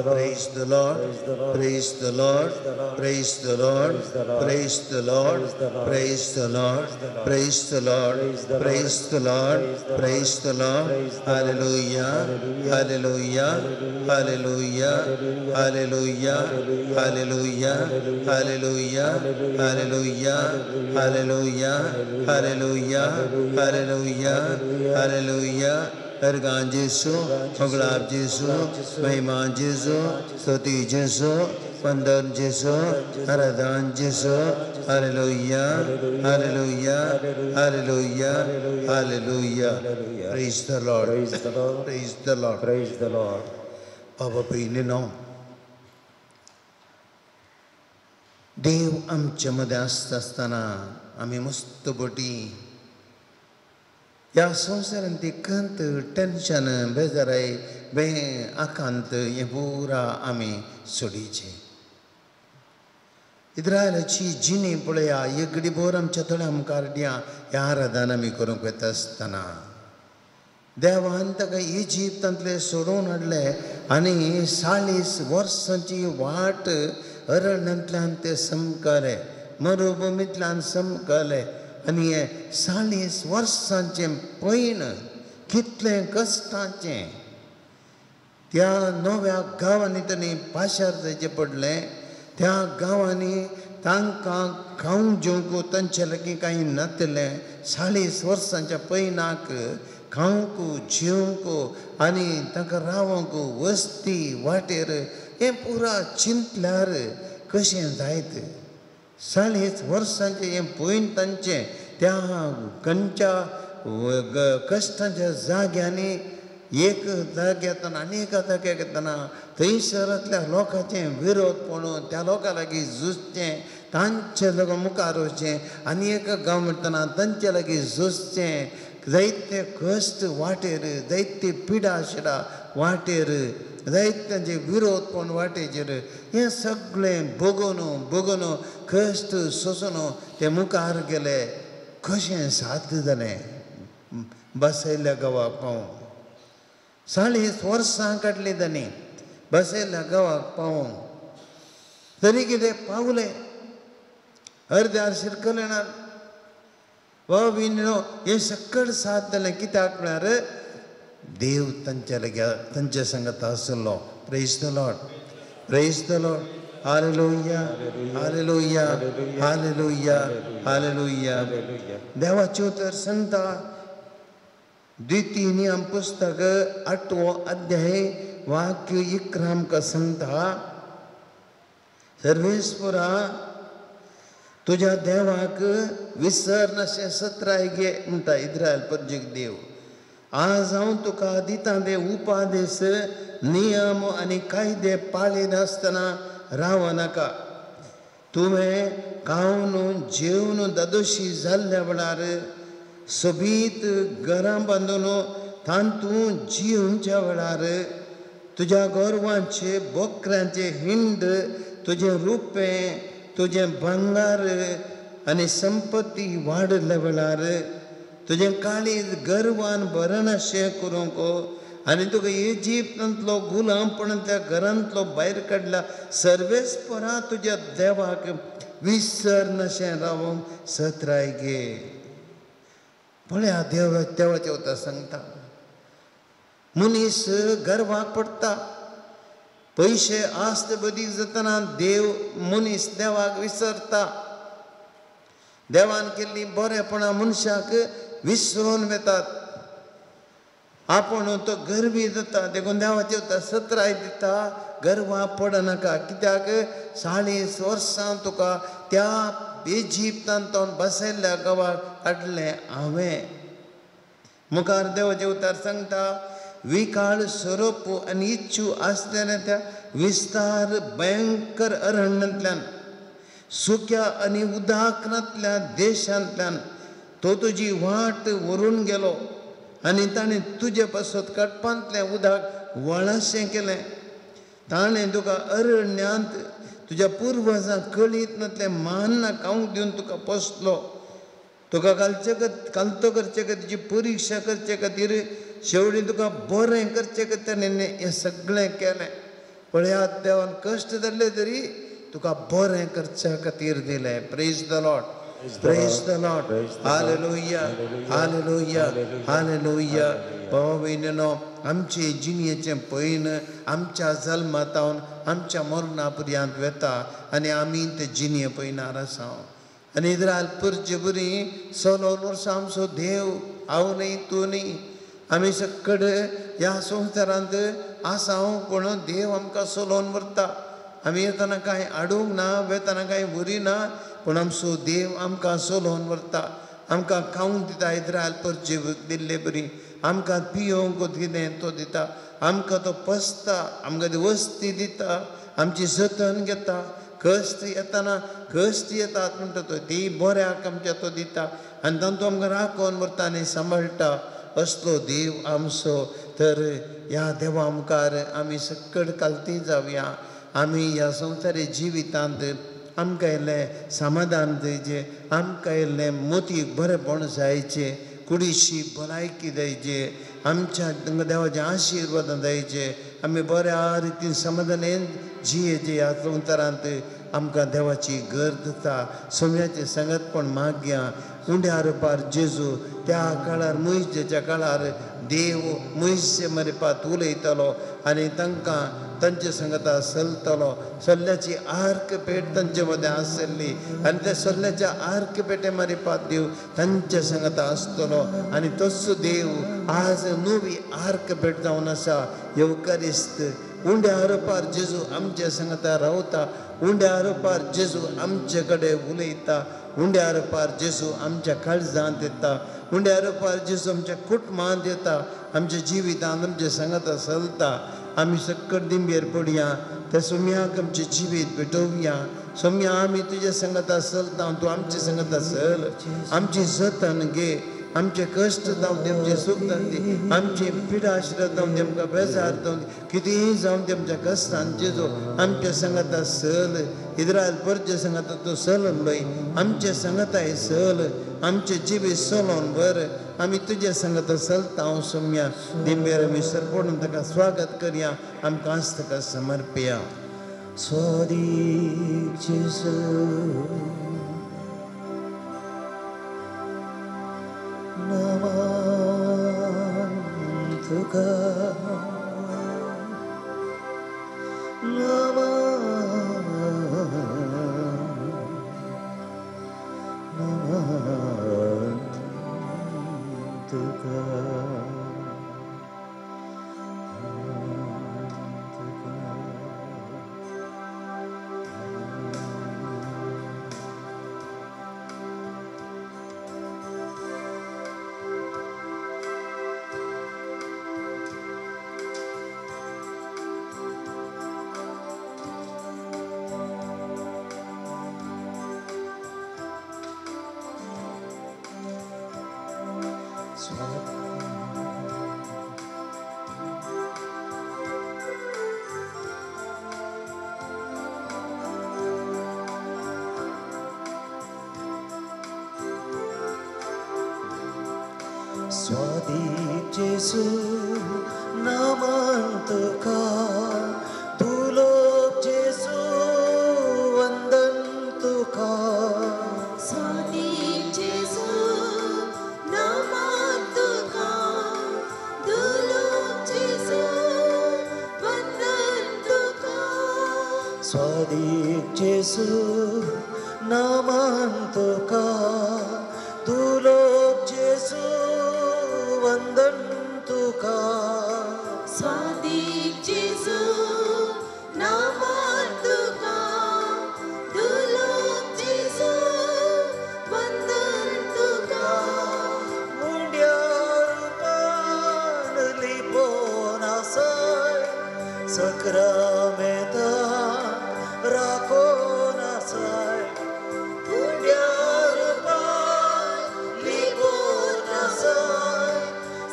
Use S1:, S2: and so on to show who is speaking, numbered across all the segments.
S1: Praise the Lord. Praise the Lord. Praise the Lord. Praise the Lord. Praise the Lord. Praise the Lord. Praise the Lord. Praise the Lord. Hallelujah. Hallelujah. Hallelujah. Hallelujah. Hallelujah. Hallelujah. Hallelujah. Hallelujah. Hallelujah. Hallelujah. Hallelujah. Ergan Jesu, Maglab Jesu, Maiman Jesu, Soti Jesu, Pandan Jesu, Aradan Jesu, Hallelujah, Hallelujah, Hallelujah, Hallelujah. Praise the Lord.
S2: Praise the Lord.
S1: Praise the Lord.
S2: Praise the Lord.
S1: Papa Pinino. Dev आमच्या मध्ये असताना आम्ही मस्तपटी या संसारांत खंत tension बेजाराय बे आकांत हे पुरा आमी सोडीचे इस्रायलाची जिणी पळया एक बोर आमच्या थोड्या मुखार दिया ह्या आराधना आमी करूंक वता आसतना देवान ताका इजिप्तांतले सोडून हाडले आनी 40 वर्सांची वाट अरण्यांतल्यान ते समकले मरुभुमींतल्यान समकले आनी हे 40 वर्सांचे पैण कितले कश्टाचे त्या नव्या गांवांनी तांणी पाशार जायचे पडले त्या गांवांनी तांकां खावंक जेवंक तांचे लागीं कांय नासले 40 वर्सांच्या पैणाक खावंक जेवंक आनी तांकां रावंक वस्ती वाटेर हें पुरा चिंतल्यार कशें जायत 40 वर्सांचे हें पैण तांचें त्या खंयच्या कश्टांच्या जाग्यांनी एक जाग्यातून आनीक जाग्याक येतना थंयसरांतल्या लोकांचें विरोध पळोवन त्या लोकां लागीं झुजचें तांचे लागून मुखार वचचें आनी एक गांव म्हणटना तांचे लागीं झुजचें जायते कश्ट वाटेर जायते पिडा शिडा वाटेर जायत्यांचे विरोध पळोवन वाटेचेर हें सगळें बगून कश्ट सोसून ते मुखार गेले कशें साध्य जालें बसयल्ल्या गांवाक पावूंक 40 वर्सां काडलीं तांणी बसयल्ल्या गांवाक पावूंक तरी कितें पावले अर्द्यार शिरकले ना हें सकट साथ जालें कित्याक म्हळ्यार देव तांचे लागीं तांचे संगत आसलो praise the Lord praise the Lord hallelujah hallelujah hallelujah hallelujah देवाचें उतर सांगता द्वितीय नियम पुस्तक 8वो अध्याय वाक्य 11 आमकां सांगता सर्वेस्परा तुज्या देवाक विसर नाशें सत्राय गे म्हणटा इस्रायल प्रजेक देव आज हांव तुका दिता ते उपादेश नियम आनी कायदे पाळिनासतना रावनाका तुवें खावन जेवन दादोशी जाल्ल्या वेळार सोबीत घरां बांदून तांतूं जिवच्या वेळार तुज्या गोरवांचे बोकऱ्यांचे हिंड तुजें रुपें तुजें भांगार आनी संपत्ती वाडल्या वेळार तुजें काळीज गर्वान भरनाशें करूंक आनी तुका इजिप्तांतलो गुलामपणांतल्या घरांतलो भायर काडला सर्वेस्परा तुज्या देवाक विसर नाशें रावंक सत्राय गे पळया देवाचे उतर सांगता मनीस गर्वाक पडटा पयशे आस्त बदीक जातना देव मनीस देवाक विसरता देवान केल्ली बरेपणां मनशाक विसरून वेतात आपूण तो गर्वी जाता देखून देवाचे उतर सत्राय दिता गर्वा पडनाका कित्याक 40 वर्सां तुका त्या इजिप्तांत बसयल्ल्या गांवाक हाडलें हांवें मुखार देवाचें उतर सांगता विकाळ स्वरूप आनी इच्छू आसलेल्या त्या विस्तार भयंकर अरण्यांतल्यान सुक्या आनी उदाकरांतल्या देशांतल्यान तो तुजी वाट व्हरून गेलो आनी ताणें तुजे पासत कडपांतलें उदक वळाशें केलें ताणें तुका अरण्यांत तुज्या पुर्वजांक कळीत नातलें मान खावंक दिवन तुका पोसलो तुका कालतो करचे खातीर तुजी परिक्षा करचे खातीर शेवटी तुका बरें करचे खातीर ताणें हें सगळें केलें पळयात देवान कश्ट धरले तरी तुका बरें करच्या खातीर दिलें. Praise the Lord, praise the Lord, hallelujah, hallelujah, hallelujah. भावा भयणीनो, आमचे जिणेचें पैन आमच्या जल्मातावन आमच्या मरणा पर्यंत वेता आनी आमी ते जिणे पैनार आसा. आनी इस्रायल परचे बरी 16 वर्सां आमचो देव हांव न्ही तूं न्ही, आमी सक्कड ह्या संवसारांत आसा पूण देव आमकां चलोवन व्हरता. आमी येतना कांय हाडूंक ना, वेतना कांय व्हरिना, पूण आमचो देव आमकां चलोवन व्हरता. आमकां खावंक दिता इस्रायल परचे दिल्ले बरी, आमकां पियोवंक कितें तो दिता, आमकां तो पसता, आमकां ती वस्ती दिता, आमची जतन घेता. कश्ट येतना कश्ट येतात म्हणटा तो ती बऱ्याक आमच्या तो दिता आनी तातूंत आमकां राखोन व्हरता आनी सांबाळटा. असलो देव आमचो. तर ह्या देवा मुखार आमी सक्कड कालती जावया. आमी ह्या संवसारी जिवितांत आमकां इल्लें समाधान जायचें, आमकां इल्लें मोतीक बरेंपण जायचें, कुडीशी भलायकी जायचे, आमच्या देवाचें आशिर्वाद जायचे, आमी बऱ्या रितीन समाधानान जियेचे. ह्या संवसारांत आमकां देवाची गरज आसा. सोम्याचें संगतपण मागया. उंड्यार पार जेजू त्या काळार मोइशेच्या काळार देव मोइशे मरेपात उलयतालो आनी तांकां तांचे संगता चलतलो. सल्ल्याची आर्क पेट तांचे मदें आसली आनी त्या सल्ल्याच्या आर्क पेटे मरेपात देव तांचे संगता आसतलो. आनी तसो देव आज नवी आर्क पेट जावन आसा. येवकारिस्त उंड्या आरोपार जेजू आमच्या संगता रावता. उंड्या आरोपार जेजू आमचे कडेन उलयता. उंड्या आरोपार जेजू आमच्या काळजांत येता. उंड्या आरोपार जेजू आमच्या कुटुंबांत येता. आमच्या जिवितांत आमच्या संगता चलता. आमी सक्कड दिंबेर पडया. त्या सोम्याक आमचें जिवीत पेटोवया. सोम्या आमी तुज्या संगता चलता, तूं आमच्या संगता चल. आमची जतन घे. आमचे कश्ट जावं दी, आमचे सुख जावं दी, आमची पिडा आशिल्लो जावं दी, आमकां बेजार जावं दी, कितेंय जावं दी, आमच्या कश्टांचे जो आमच्या संगता चल. इस्रायल परचे संगता तूं चललोय, आमच्या संगताय चल. आमचे जिवीत चलोवन व्हर. आमी तुज्या संगता चलता. हांव सोम्या दिंबेर आमी सरपडून ताका स्वागत करया. आमकां आज ताका समर्पया. स्वादीक जेजू नमन तुका, नमन तुका. स्वादीक जेजू नमन तुका, तुलोक जेजू वंदन तुका.
S2: स्वादीक जेजू नमन तुका, तुलोक जेजू वंदन तुका.
S1: स्वादीक जेजू नमन तुका, तुलोक जेजू वंदन तुका.
S2: स्वादीक जेजू नमन तुका, तुलोक जेजू वंदन तुका.
S1: मुंड्या रूपान लिपोन आसाय, सक्रामेतान राखोन आसाय. मुंड्या रूपान लिपोन आसाय,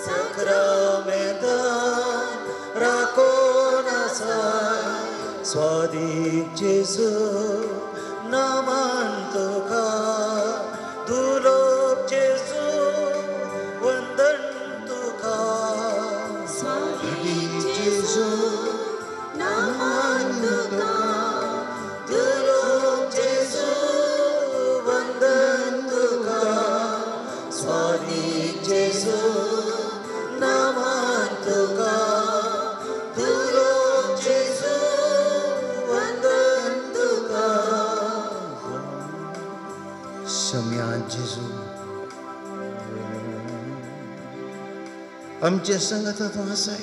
S1: सक्रामेतान राखोन आसाय. स्वादीक जेजू नमन तुका, तुलोक जेजू वंदन तुका.
S2: स्वादीक जेजू नमन
S1: जेजू आमचे संगत तू आसाय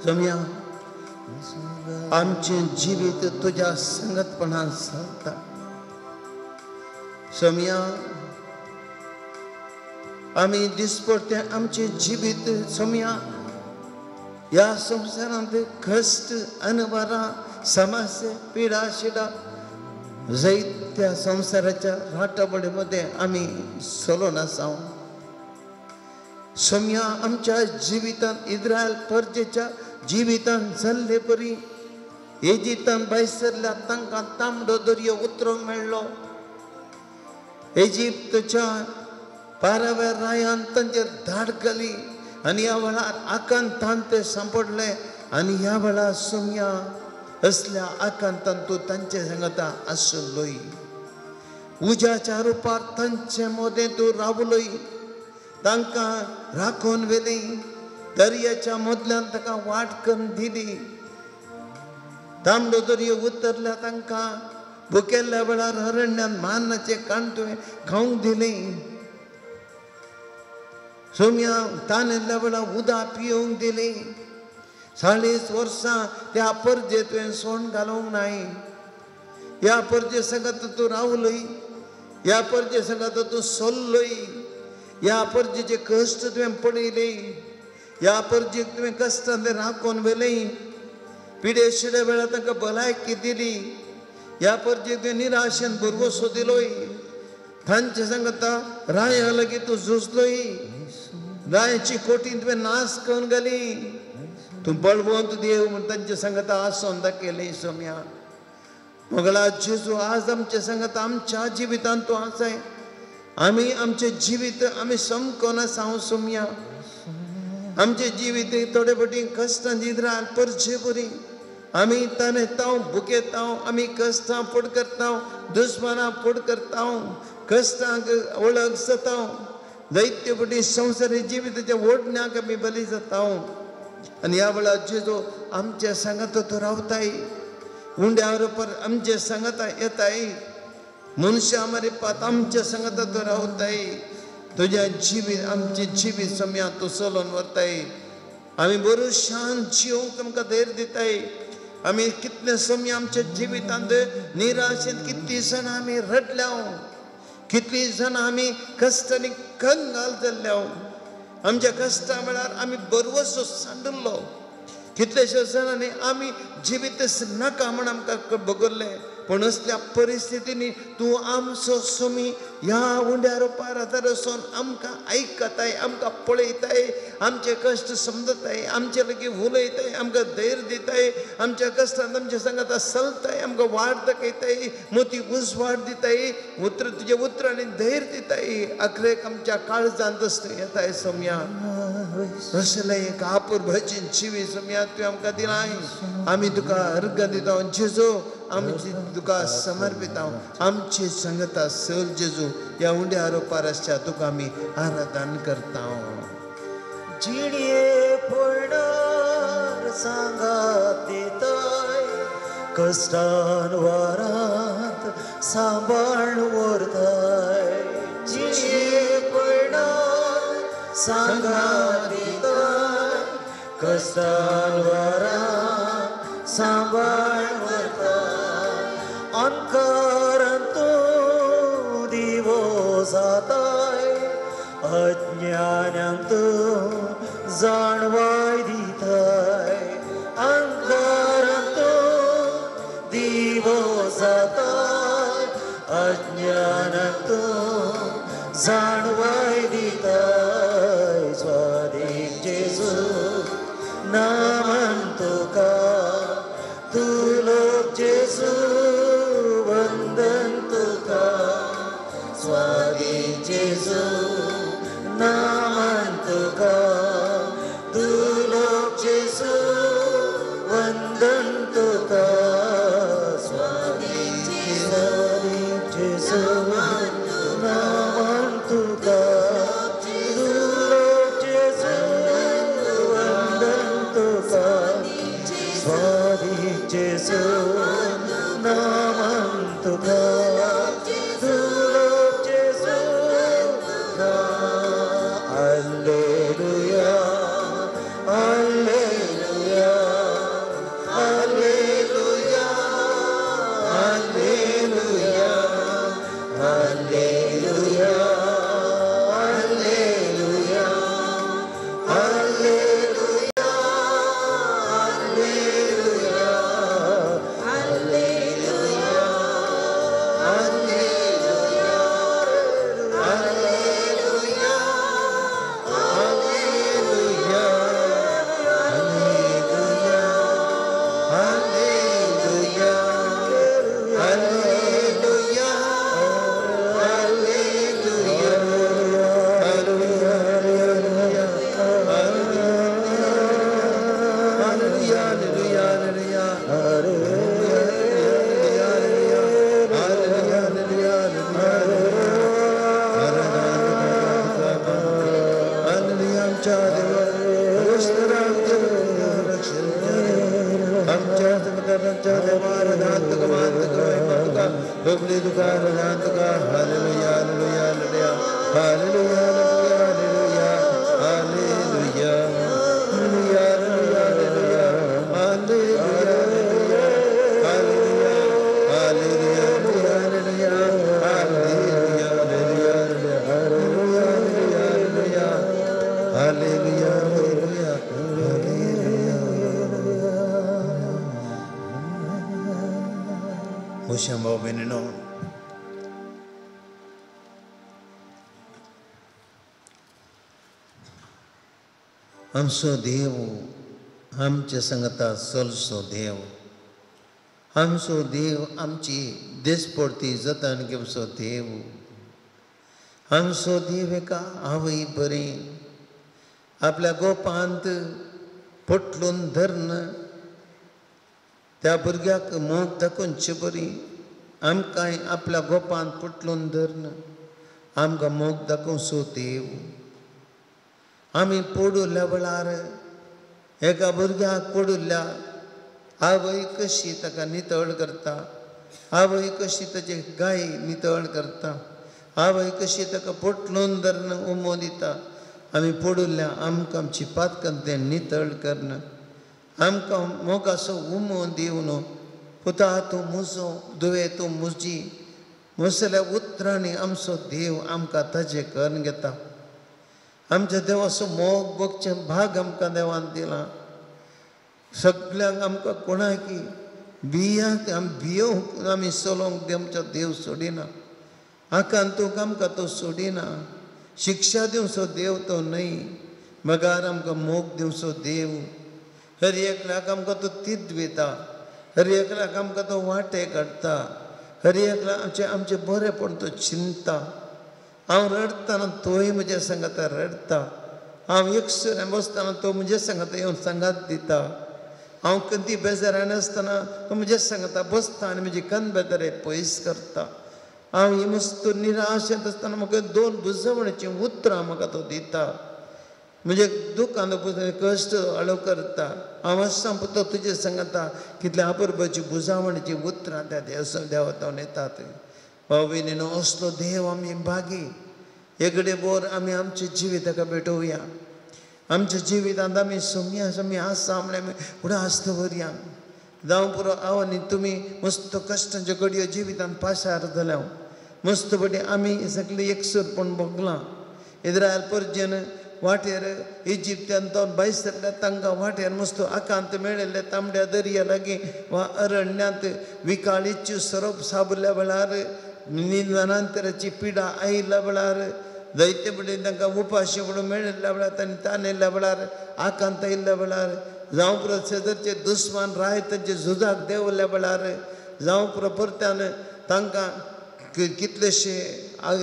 S1: सोम्या आमचे जिवीत तुझ्या संगतपणान चलता सोम्या आम्ही दिसपडते आमचे जिवीत सोम्या या संसारांत कष्ट अनवरा समस्या पिडा शिडा जायत्या संसाराच्या राटाबडीमध्ये आम्ही सलोन आसाव सोम्या आमच्या जिवितांत इस्रायल परजेच्या जिवितांत जाल्ले परी इजिप्तांत भायर तांकां तांबडो दर्यो उतरूंक मेळ्ळो इजिप्तच्या पाराव्या रायान तांचेर धाड घाली आनी ह्या वेळार आकांतान ते सांपडले आनी ह्या वेळार सोम्या असल्या आकांतान तूं तांचे सांगता आसलोय उज्याच्या रुपार तांचे मोदें तूं रावलोय तांकां राखून व्हेली दर्याच्या मदल्यान ताका वाट करून दिली तांबडो दर्यो उतरल्या तांकां भुकेल्ल्या वेळार अरण्यान मानाचे कांटोळे खावंक दिले सोम्या तानेल्ल्या वेळार उदक पिवंक दिली 40 वर्सां त्या परजे तुवें सोंड घालूंक नाय ह्या परजे सांगत तूं रावलय ह्या परजे सांगत तूं चल्लय ह्या परजेचे कश्ट तुवें पळयले ह्या परजेक तुवें कश्टान राखून व्हेलें पिडे शिडे वेळार तांकां भलायकी दिली ह्या परजेक तुवें निराशेन भरवसो दिलोय तांचे सांगता राया लागीं तूं झुजलोय रायाची कोटी तुवें नाश करून घाली तूं बळवंत देव म्हण तांचे सांगता आसोन दाखयलें सोम्या मगला जेजू आज आमचे सांगता आमच्या जिवितांत तूं आसाय आमी आमचे जिवीत आमी समकोन आसाव सोम्या आमचे जिवीत थोडे फावटी कश्टां इस्रायल परजे बरी आमी तानेताव भुकेताव आमी कश्टां फुड करताव दुस्मानां फुड करताव कश्टांक वळख जाताव दैत्य फावटी संवसारी जिविताच्या ओडण्याक आमी बली जाताव आनी ह्या वेळार जेजू आमचे सांगता तूं रावताय उंड्या रुपार आमचे सांगता येताय मनशां मारिपात आमचे सांगता तूं रावताय तुज्या जिवीत आमचे जिवीत सोम्या तूं चलोवन व्हरताय आमी बरो शांत जिवंक आमकां धैर्य दिताय आमी कितले सोम्या आमच्या जिवितांत निराशेन कितली जाणां आमी रडल्याव कितली जाणां आमी कश्टांनी कंगाल जाल्ल्याव आमच्या कश्टा वेळार आमी बरवसो सांडलो कितलेशे जाणांनी आमी जिवीतच नाका म्हण आमकां बगरले पण असल्या परिस्थितींनी तूं आमचो सोमी ह्या उंड्या रुपार आदारसोन आमकां आयकताय आमकां पळयताय आमचे कश्ट समजताय आमचे लागीं उलयताय आमकां धैर्य दिताय आमच्या कश्टांत आमचे सांगता चलताय आमकां वाट दाखयताय मोती उजवाड दिताय उतर तुजे उतरांनी धैर्य दिताय अखरेक आमच्या काळजांत असतो येताय सोम्या असलें एक आपुरभाचें जिवी सोम्या तुवें आमकां दिलाय आमी तुका अर्घ दिता जेजू आमची तुका समर्पिताव आमची संगता सल जेजू या उंड्या रुपार आसच्या तुका आमी आराधन करताव
S3: जिणये पडणार सांगात दिताय कश्टान वारांत सांबाळ व्हरताय जिणये पडणार सांगात दिताय कश्टान वारांत सांबाळ अंकारांत तूं दिवो जाताय अज्ञानांत तूं जाणवाय दिताय अंकारांत तूं दिवो जाताय अज्ञानांत तूं जाणवाय दिताय स्वादीक जेजू नामान तुका तुलोक जेजू वंदन तुका स्वादीक जेजू नामान तुका तुलोक जेजू वंदन तुका स्वादीक जेजू नामान तुका तुलोक जेजू वंदन तुका स्वादीक जेजू नामान तुका
S1: रंचा देवार दांत का मांत का वैमत का बबली दुकार दांत का hallelujah hallelujah hallelujah hallelujah hallelujah hallelujah hallelujah hallelujah hallelujah hallelujah hallelujah भाऊ बहिणीनो, आमचो देव आमच्या संगता चलचो देव, आमचो देव आमची देशपडती जतन घेवचो देव, आमचो देव एका आवय बरें आपल्या गोपांत पटलून धरण त्या भुरग्याक मोग दाखोवची बरी आमकांय आपल्या गोपांत पटलून धरण आमकां मोग दाखोवचो देव. आमी पडुल्ल्या वेळार एका भुरग्याक पडुल्ल्या आवय कशी ताका नितळ करता, आवय कशी ताचे गाय नितळ करता, आवय कशी ताका पटलून धरण उमो दिता. आमी पडुल्ल्या आमकां आमची पातकां तें नितळ करना, आमकां मोगाचो उमो दिवन पुता तूं मुजो दुवे तूं मुजी मुसल्या उतरांनी आमचो देव आमकां ताजे करून घेता. आमच्या देवाचो मोग भोगचे भाग आमकां देवान दिला. सगळ्यांक आमकां कोणाकी बियांक बियो आमी चलोवंक आमचो देव सोडिना, आकांतूक आमकां तो सोडिना, शिक्षा दिवचो देव तो न्हय, मगार आमकां मोग दिवचो देव. हर एकल्याक आमकां तो तीद दिता, हर एकल्याक आमकां तो वाटे काडटा, हर एकल्याक आमचे बरेपण तो चिंता. हांव रडतना तोय म्हज्या सांगाता रडता, हांव एकसुऱ्यां बसतना तो म्हज्या सांगाता येवन सांगात दिता, हांव कधी बेजारान आसतना तो म्हज्या सांगाता बसता आनी म्हजी कन बेजारे पयस करता. हांव ही मस्त निराशेंत आसतना म्हाका दोन बुजवणीची उतरां म्हाका तो दिता, म्हणजे दुखान कश्ट हळू करता. हांव आसां पुतो तुजे सांगता कितल्या अपुरबाची बुजावणीची उतरां त्या देवातावन येतात. भाव भयणीनो, असलो देव आमी भागी. एकडे बोर आमी आमचे जिवीत ताका भेटोवया. आमच्या जिवितांत आमी आमी आसा म्हणल्यार आमी फुडें आस्त व्हरया. जावं पुरो हांव आनी तुमी मस्त कश्टांच्यो घडयो जिवितांत पाशार जाल्या, मस्त बटी आमी सगळें एकसरपण भोगलां. इस्रायल पर्जन वाटेर इजिप्तांत तो भायर सरल्या तांकां वाटेर मस्त आकांत मेळिल्ले तांबड्या दर्या लागीं वा अरण्यांत विकाळीच्यो सरप साबल्या वेळार निंदनांतराची पिडा आयिल्ल्या वेळार जायते बटेन तांकां उपाशी म्हणून मेळिल्ल्या वेळार तांणी ताणिल्ल्या वेळार आकांत आयिल्ल्या वेळार जावं पुरो शेजारचे दुस्मान राय तांचे झुजाक देंवल्ल्या वेळार जावं पुरो परत्यान तांकां कितलेशे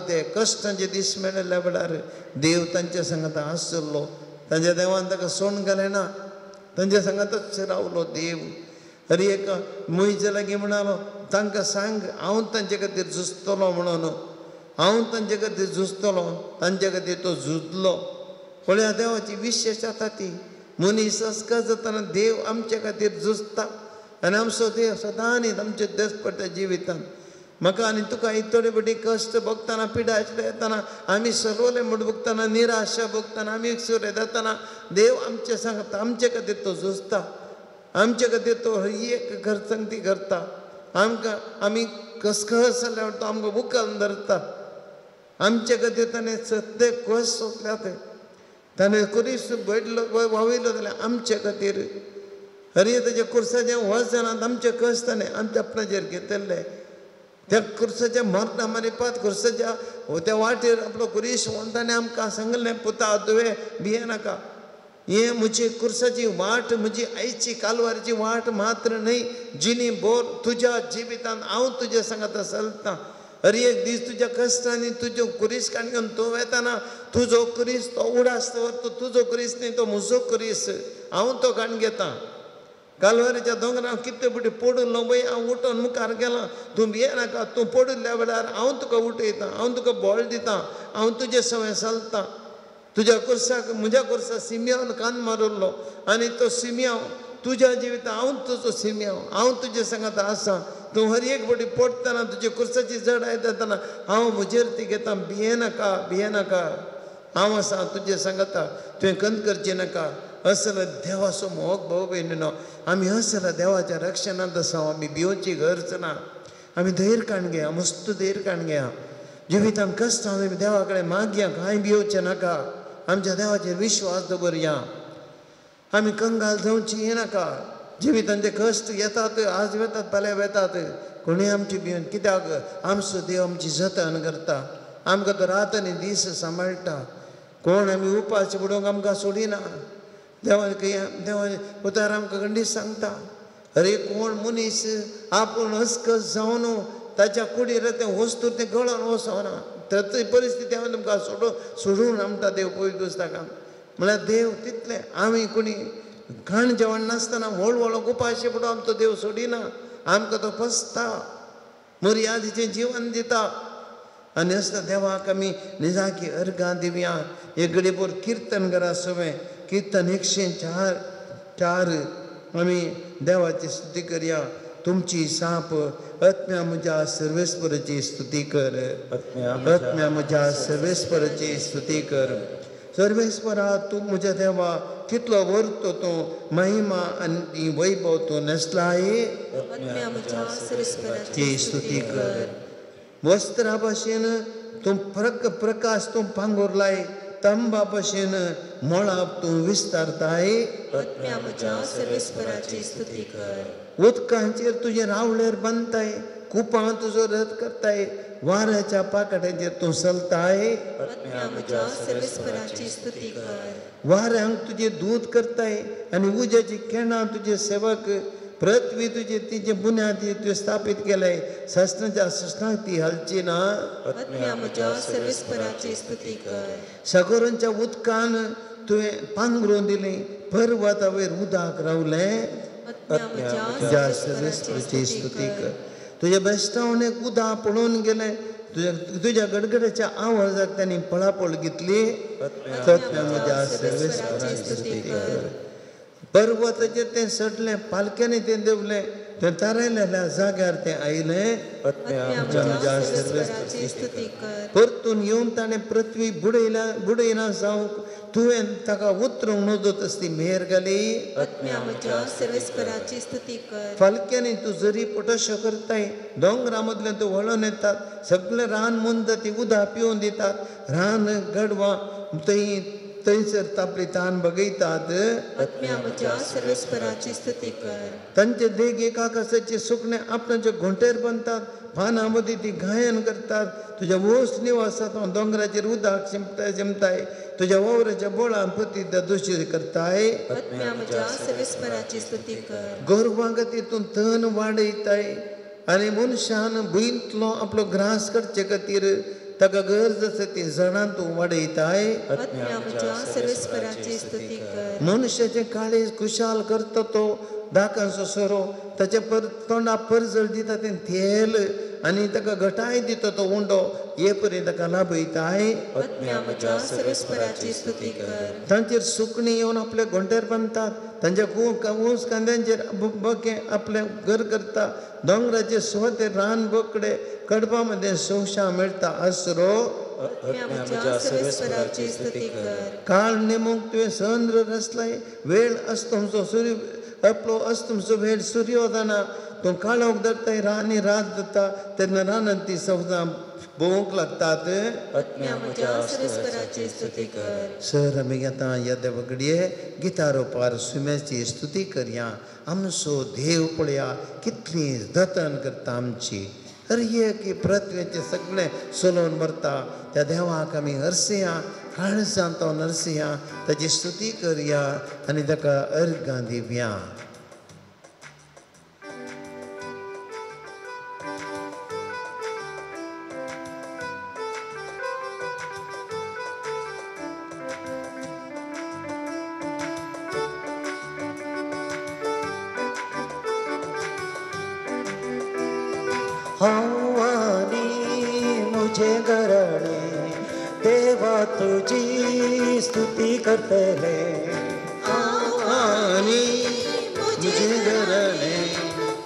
S1: ते कश्टांचे दीस मेळिल्ल्या वेळार देव तांच्या सांगाता आसलो. तांच्या देवान ताका सोण घालेना, तांच्या सांगातच रावलो देव. हर एक मोईच्या लागीं म्हणालो तांकां सांग हांव तांचे खातीर झुजतलो म्हणून, हांव तांचे खातीर झुजतलो. तांचे खातीर तो झुजलो. पळया देवाची विशेश जाता ती, मनीस अस्का जातना देव आमचे खातीर झुजता आनी आमचो देव सदांच आमचे देशपडट्या जिवितांत म्हाका आनी तुका इतले बटी कश्ट भोगतना पिडा येतना आमी सरवले म्हूण भोगतना निराशा भोगतना आमी सुरे जातना देव आमचे सांगता आमचे खातीर तो झुजता, आमचे खातीर तो एक घरसंगती करता. आमकां आमी कसखस जाल्यार तो आमकां मुखार धरता. आमचे खातीर ताणें सद्दे कस सोंसल्यात, ताणें कुरीस बैठलो वावयलो जाल्यार आमचे खातीर हरी ताच्या कुर्साचें वजनांत आमचे कस ताणें आमच्या आपणाचेर घेतिल्ले. त्या कुर्साच्या मरना मारिपात कुर्साच्या त्या वाटेर आपलो कुरीश म्हणून ताणें आमकां सांगलें पुता तुवें भिये नाका, हे म्हजी कुर्साची वाट म्हजी आयची कालवारची वाट मात्र न्हय, जिणी बोर तुज्या जिवितांत हांव तुजे सांगाता चलतां. हर एक दीस तुज्या कश्टांनी तुज्यो कुरीस काण घेवन तूं वेताना तुजो कुरीस तो उडास तो तुजो कुरीस न्ही तो म्हजो कुरीस, हांव तो काण घेतां. कालवारीच्या दोंगरांत कितले बटी पडून पळय हांव उठोन मुखार गेलां, तूं भिये नाका, तूं पडिल्ल्या वेळार हांव तुका उठयतां, हांव तुका बोळ दितां, हांव तुजे सवय चलतां. तुज्या कुर्साक म्हज्या कुर्सा सिमियान कान मारुल्लो आनी तो सिमियांव तुझ्या जिवित हांव तुजो सिम्यो हांव तुजे सांगात आसा तूं हर एक बटी पडटना तुजे कुर्साची जड आयतना हांव म्हजेर ती घेता भिये नाका हांव आसा तुजे सांगता तुवें कंत करची नाका असलो देवाचो मोग भाव भयणीनो आमी असल्या देवाच्या रक्षणांत आसा आमी भिवची गरज ना आमी धैर्य काण घेया मस्त धैर्य काण घेया जिवितांत कश्ट आमी देवा कडेन मागया कांय भिवचें नाका आमच्या देवाचेर विश्वास दवरया आमी कंगाल जावची नाका जिवितांचे कश्ट येतात आज येतात फाल्यां येतात कोणी आमची भिवन कित्याक आमचो देव आमची जतन करता आमकां तो रात आनी दीस सांबाळटा कोण आमी उपास बुडोवंक आमकां सोडिना देवा उतार आमकां खंडीत सांगता अरे कोण मनीस आपूण अस्कस जावन ताच्या कुडीर तें वस्तू तें गळोन वचना तर परिस्थिती हांवें तुमकां सोडून म्हणटा देव पळय पुस्तकांत म्हळ्यार देव तितलें आमी कोणी घाण जेवण नासतना व्हड उपाशी पडून आमचो देव सोडिना आमकां तो पसता मर्यादेचें जिवन दिता आनी असल्या देवाक आमी निजाकी अर्गां दिवया एक घडीभर कीर्तन करा सगळें कीर्तन 104 आमी देवाची स्तुती करया तुमची साप आत्म्या म्हज्या सर्वेस्पराची स्तुती कर आत्म्या म्हज्या सर्वेस्पराची स्तुती कर सर्वेस्परा तूं म्हज्या देवा कितलो वर्तो तूं महिमा आनी वैभव तूं नेसलाय ची स्तुती कर वस्त्रा भाशेन तूं प्रकाश तूं पांगुरलाय तंबा भशेन मोळाप तूं विस्तारताय उदकांचेर तुजे रावळेर बांदताय कुपां तुजो रथ करताय वाऱ्याच्या पाकड्याचेर तूं चलताय वाऱ्यांक तुजे दूत करताय आनी उज्याची केणां तुजे सेवक पृथ्वी तुजे तिचे बुन्यादी तुवें स्थापीत केले सस्नाच्या सस्नाक ती हलची ना सागरांच्या उदकान तुवें पांगरून दिली पर्वता वयर उदक रावलें तुज्या सर्वेस्पराची स्तुती कर तुज्या बेश्टावणेक उदक पळोवन गेलें तुज्या गडगड्याच्या आवाजाक तांणी पळापळ घेतली म्हज्या सर्वेस्पराची स्तुती कर पर्वताचेर तें सडलें पालक्यांनी तें देवलें तें तारयलेल्या जाग्यार तें आयलें म्हज्या सर्वेस्पराची स्तुती कर परतून येवन ताणें पृथ्वी बुडयना जावंक तुवें ताका उतरूंक नदत असली मेर घाली फालक्यांनी तूं जरी पटोश्यो करताय दोंगरा मदल्यान तूं वळोन येतात सगळें रान मुंद ती उदक पिवून दितात रान गडवां थंयसर तापली तान बगयतात तांचे देग एक आकाशाचे सुकणे आपणाच्या घोंटेर बांदतात पानां मदीं ती गायन करतात तुज्या वोस निवासांत दोंगराचेर उदक शिंपताय तुज्या वावराच्या बोळान पती दोशी करताय गोरवां खातीर तूं तण वाडयताय आनी मनशान भुंयतलो आपलो ग्रास करचे खातीर ताका गरज आसा ती जणां तूं वाडयताय मनशाचें काळीज खुशाल करता तो दाकांचो सोरो ताच्या तोंडा परजळ दिता तें तेल आनी ताका घटाय दिता तो उंडो हे पर्यंत ताका लाभयताय तांचेर सुकणीं येवन आपल्या घोंटेर बांदतात तांच्या ऊस कांद्यांचेर बके आपलें घर करता दोंगराचे सुवातेर रान बोकडे कडपा मध्ये सोशा मेळटा आसरो काळ नेमूंक तुवें संद्र रचलाय वेळ अस्तमचो सूर्य आपलो अस्तमचो वेळ सूर्योदना तूं काळोख धरताय रानी रात जाता तेन्ना रानांत ती सवजां भोवंक लागतात सर आमी घेता या देवाकडे गितार ओपार सुम्याची स्तुती करया आमचो देव पळया कितली जतन करता आमची अरे ये की पृथ्वीचे सगळे सोलोवन मरता त्या देवाक आमी हरसया काळजांत तो नरसया ताची स्तुती करया आनी ताका अर्गां दिवया
S3: हावानी मुझे घराणे देवा तुझी स्तुती करतले
S1: हावानी मुझे गरणे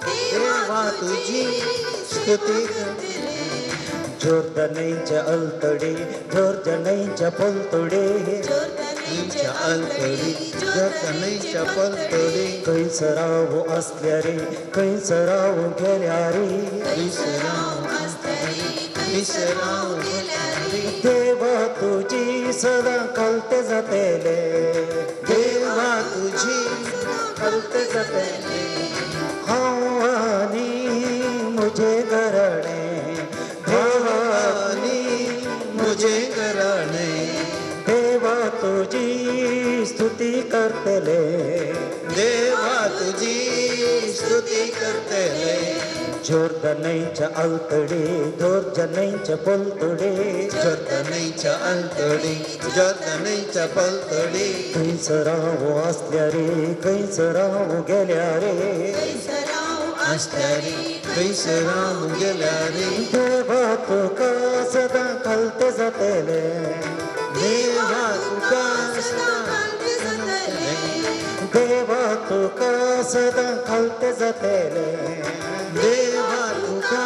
S1: देवा तुझी स्तुती करतले
S3: जोर्दनीच्या अल्तडे जोर्दनीच्या पलतडे
S1: जोर्दनीच्या अल्तडी जोर्दनीच्या पलतडी
S3: कैसराव असल्या रे कैसराव गेल्या रे
S1: विसराव
S3: देवा तुझी सदा कळते जातेले
S1: देवा तुझी कळते जातेले
S3: हावानी मुझे गरणे
S1: भवानी मुझे गरणे
S3: देवा तुझी स्तुती करतले
S1: देवा तुझी स्तुती करतले
S3: जोर्दनीच्या अल्तडे जोर्दनीच्या पलतडे
S1: जोर्दनीच्या अल्तडी जोर्दनीच्या पलतडी
S3: कैसराव असल्या रे कैसराव गेल्या रे
S1: असल्यारी कैसराव गेल्या रे
S3: देवा तुका सदा कळते जातेले
S1: देवा तुका
S3: देवा तुका सदा कळते जातेले
S1: देवा तुका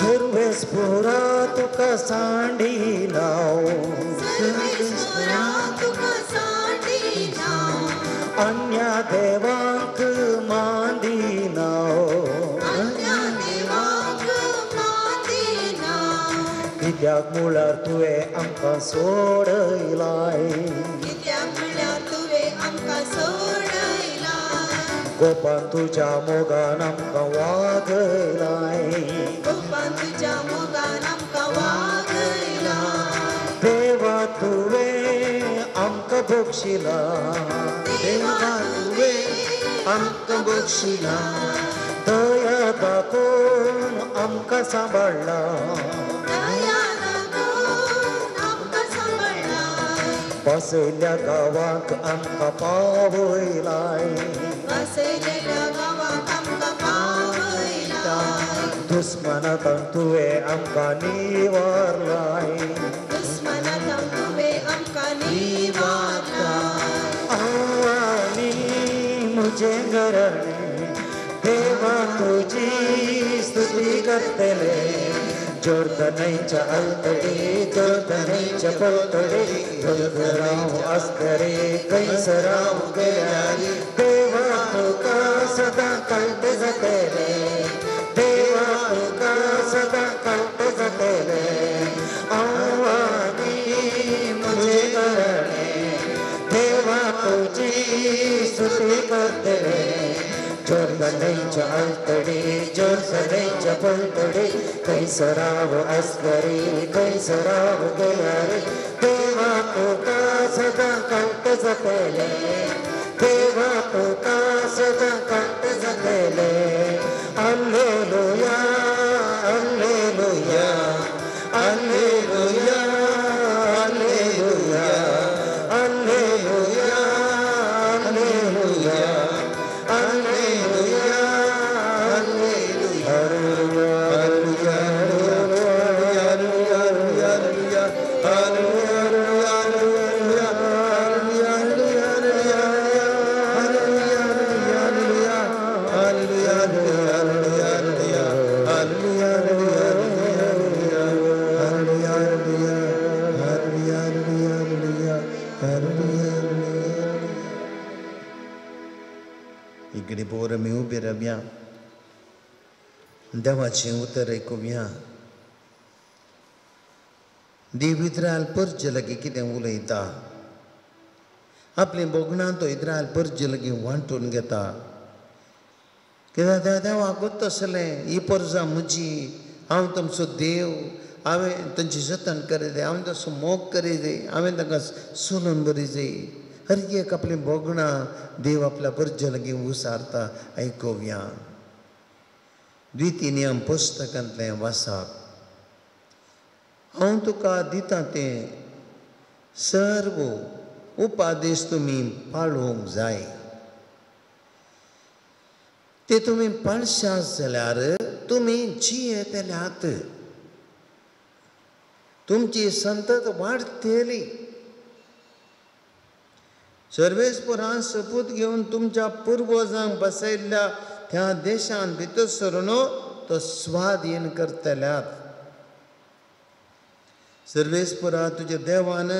S3: सर्वेस पुरा तुका सांडी लाव अन्या देवांक मांदी नाव कित्याक मुळार तुवें आमकां सोडयलाय गोपान तुज्या मोगान आमकां वागयलाय देवा तुवें आमकां बक्षिला
S1: देवा तुवें आमकां बक्षिला
S3: दया दाखोवन आमकां सांबाळला बसयल्या गांवांक आमकां पावयलाय दुस्मनांतल्यान तुवें आमकां निवारलाय आनी मुझे गरणे देवा तुझी स्तुती करतले जोर्दनीच्या अल्तडे जोर्दनीच्या पलतडे जोर्दराव असल्या रे कैसराव गेल्या रे देवा तुका सदा कळते जातेले देवा तुका सदा कळते जातेले आवानी मुझे गरणे देवा तुझी स्तुती करतले जोर्दनीच्या अल्तडे जोर्दनीच्या पलतडे कैसराव असल्या रे कैसराव गेल्या रे देवा तुका सदा कळते जातेले देवा तुका सदा कळते जातेले alleluia alleluia alleluia alleluia alleluia alleluia
S1: इकडे पोरं मी उभे रम्या देवाचे उतर ऐकुया देव इस्रायल परजे लगे कितें उलयता आपले बोगणां तो इस्रायल परजे लगे वांटून घेता कित्याक देवाकूच तसलें ही परजां म्हजी हांव तुमचो देव हांवें तांची जतन करीत हांवें तसो मोग करीत हांवें तांकां सोलून बरी जाय हर एक आपले बोगणां देव आपल्या परजे लगे उसारता ऐकुया द्वितीय नियम पुस्तकांतलें वाचप हांव तुका दिता तें सर्व उपादेश तुमी पाळूंक जाय ते तुमी पाळशात जाल्यार तुम्ही जियेतल्यात तुमची संतत वाढतेली. सर्वेस्परान सपूत घेवन तुमच्या पुर्वजांक बसयल्ल्या त्या देशान भितर सरून तो स्वाधीन करतल्यात. सर्वेस्परा तुझ्या देवान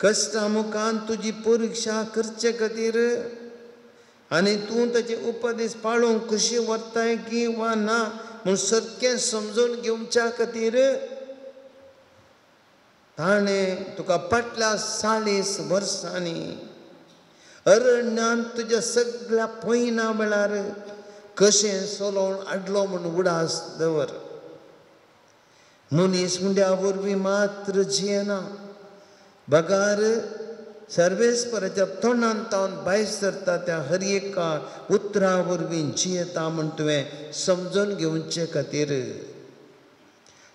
S1: कश्टा मुखान तुझी परीक्षा करचे खातीर आनी तूं ताचे उपदेश पाळूंक कशी वरताय की वा ना म्हूण सारकें समजून घेवच्या खातीर ताणें तुका फाटल्या 40 वर्सांनी अरण्यान तुज्या सगळ्या पयना वेळार कशें सोलोवन हाडलो म्हूण उडास दवर. मनीस मुंड्या वरवीं मात्र जियेना, बगार सर्वेस्पराच्या तोंडान तावन भायर सरता त्या हर एका उतरा वरवीं जियेता म्हूण तुवें समजून घेवचे खातीर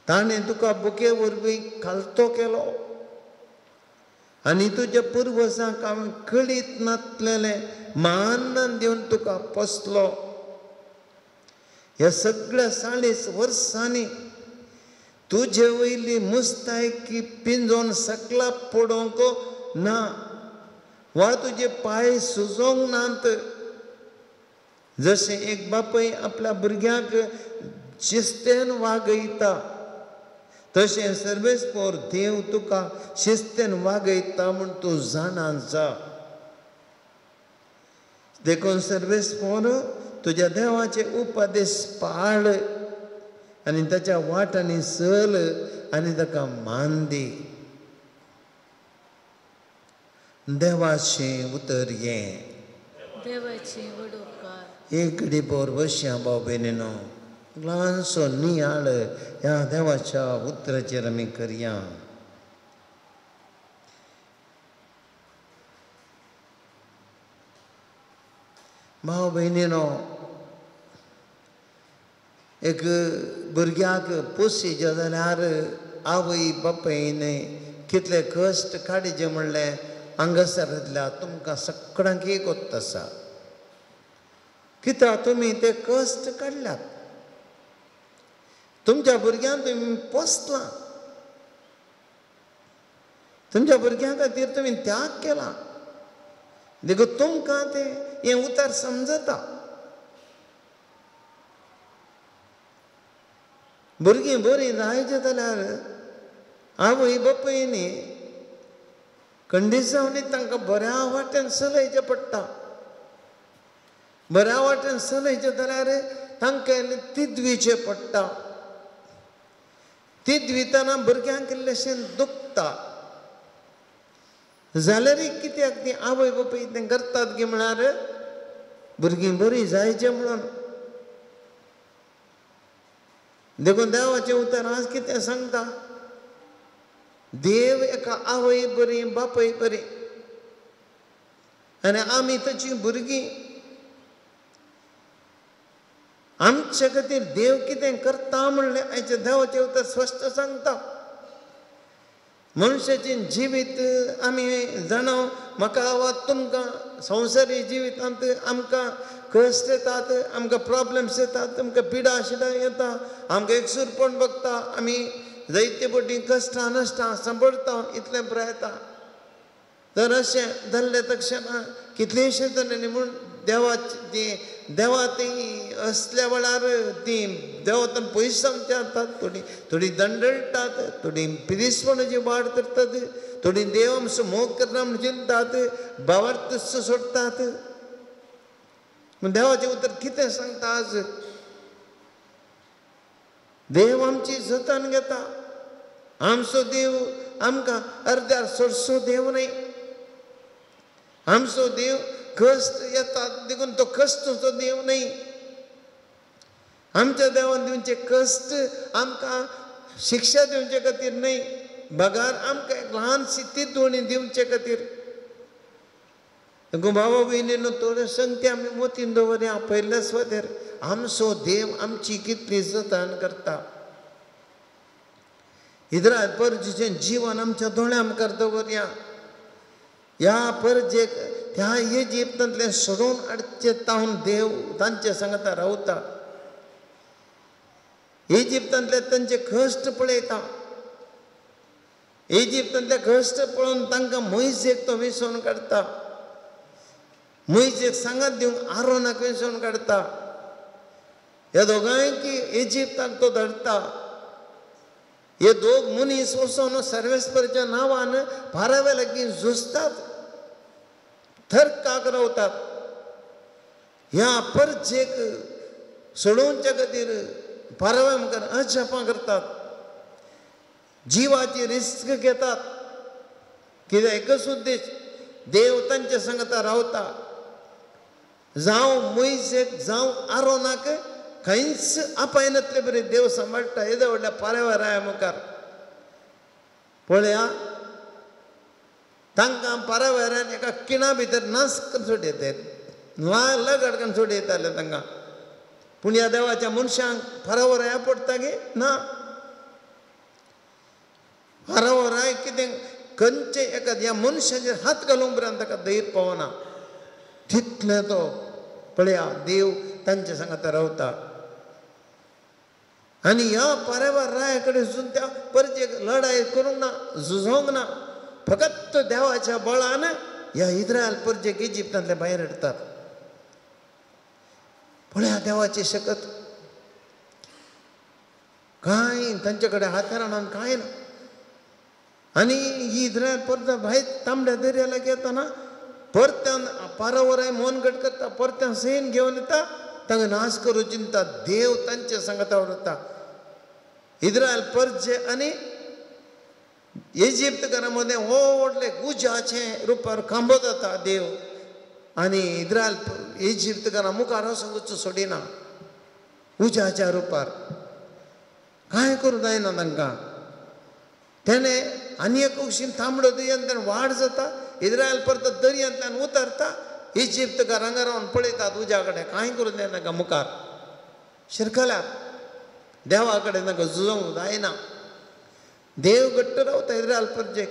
S1: ताणें तुका बुके वरवीं खालतो केलो आनी तुज्या पुर्वजांक हांवें कळीत नासलेलें मान दिवन तुका पोसलो. ह्या सगळ्या 40 वर्सांनी तुजे वयली मुस्तायकी पिंजोवन सकला पडोवंक ना वा तुजे पांय सुजोवंक नात. जशें एक बापूय आपल्या भुरग्याक शिस्तेन वागयता तशें सर्वेस्पर देव तुका शिस्तेन वागयता म्हूण तूं जाणा जा. देखून सर्वेस्पर तुज्या देवाचे उपदेश पाळ आनी ताच्या वाटांनी चल आनी ताका मान दी. देवाचें उतर हें.
S2: देवाची वडोवकार.
S1: एक घडी बोर बसया भाव भयणीनो, ल्हानसो नियाळ ह्या देवाच्या उतराचेर आमी करया. भाव भयणीनो, एक भुरग्याक पोसयेचें जाल्यार आवय बापायन कितले कश्ट काडचे म्हणलें हांगासरल्या तुमकां सगळ्यांक एक वत आसा. कित्याक तुमी ते कश्ट काडल्यात, तुमच्या भुरग्यांक तुमी पोसलां, तुमच्या भुरग्यां खातीर तुमी त्याग केला. देखून तुमकां तें हें उतर समजता. भुरगीं बरीं जायचें जाल्यार आवय बापायनी खंडिसांनी तांकां बऱ्या वाटेन चलयचें पडटा. बऱ्या वाटेन चलयचें जाल्यार तांकां तिदवीचें पडटा. तिदवितना भुरग्यांक इल्लेशें दुखता जाल्यारय कित्याक ती आवय बापाय तें करतात गे म्हळ्यार भुरगीं बरीं जायचें म्हणून. देखून देवाचें उतर आज कितें सांगता, देव एका आवय बरी बापय बरी आनी आमी ताची भुरगीं. आमचे खातीर देव कितें करता म्हणलें आयचें देवाचें उतर स्पश्ट सांगता. मनशाचें जिवीत आमी जाणो म्हाका वा तुमकां संवसारी जिवितांत आमकां कश्ट येतात, आमकां प्रॉब्लेम्स येतात, आमकां पिडा शिडा येता, आमकां एकसूरपण भोगता, आमी जायते फावटी कश्टां नश्टां सांपडता, इतलें पुरो येता. तर अशें जाल्लें तक्षणां कितलेशे तरेनी म्हूण देवा ती असल्या वेळार ती देवातान पयस सामचे जातात. थोडी दंडळटात, थोडी पिरिसपणाची वाड करतात, थोडी देव आमचो मोग करना म्हूण चिंतात, भावार्थ सोडटात. देवाचें उतर कितें सांगता आज, देव आमची जतन घेता. आमचो देव आमकां अर्द्यार सोडसो देव न्हय. आमचो देव कश्ट येतात देखून तो कश्टाचो देव न्हय. आमच्या देवान दिवचे कश्ट आमकां शिक्षा दिवचे खातीर न्हय, बगार आमकां एक ल्हानशी तितवणी दिवचे खातीर. देखून भावा भयणीनो, थोड्यो संगती आमी मोतीन दवरया. पयल्या सुवातेर आमचो देव आमची कितली जतन करता. इद्राय परजेचें जीवन आमच्या दोळ्यां मुखार दवरया. ह्या परजेक त्या इजिप्तांतलें सोडून हाडचें तावन देव तांचे सांगता रावता. इजिप्तांतले तांचे कश्ट पळयता. इजिप्तांतले कश्ट पळोवन तांकां मोइसेक तो विसवून काडटा. मोइसेक सांगात दिवंक आरोनाक विसवून काडटा. ह्या दोगांयकी इजिप्ताक तो धरता. हे दोग मनीस वचोन सर्वेस्पराच्या नांवान फारावे लागीं झुजतात, थरकाक रावतात. ह्या परचेक सोडोवच्या खातीर फारावे मुखार अजापां करतात, जिवाची रिस्क घेतात. कित्याक एकच उद्देश, देव तांच्या संगता रावता. जावं मोइसेक जावं आरोनाक खंयच अपाय नासले बरे देव सांबाळटा. येदे व्हडल्या फाराव्या राया मुखार पळया, तांकां फाराव्यारान एका किणा भितर नास करून सोडयतात, लगड करून सोडयताले तांकां. पूण ह्या देवाच्या मनशांक फाराव राया पडटा गे ना. फाराव राय कितें खंयचे एका ह्या मनशाचेर हात घालूंक पर्यंत ताका धैर्य पावना. तितले तो पळया देव तांच्या सांगाता रावता. आनी ह्या फाराव्या राया कडेन सुद्दां त्या परचेक लढाई करूंक ना, झुजोंक ना. फकत देवाच्या बळान ह्या इस्रायल परचेक इजिप्तांतले भायर हाडतात. पळया देवाची शक्त. कांय तांचे कडेन हाथारां कांय ना. आनी ही इस्रायल परत भायर तांबड्या दर्याला येताना परत्यान फारावराय मन गट करता, परत्यान सैन घेवन येता, तांकां नाश करूं चिंता. देव तांचे सांगता उरता. इस्रायल परचे आनी इजिप्तकारां मदें व्हडले गुजाचे रुपार खांबो जाता देव. आनी इस्रायल इजिप्तकारां मुखार वचूंक सोडिना उजाच्या रुपार. कांय करूं जायना तांकां. तेणें आनी एक कुशीन तांबडो दर्यांतल्यान वाड जाता. इस्रायल परत दर्यांतल्यान उतरता. इजिप्तकार हांगा रावन पळयतात उज्या कडेन. कांय करूं जायना तांकां मुखार. शिरकल्यात. देवा कडेन तांकां झुजोंक जायना. देव घट्ट रावता इस्रायल परचेक.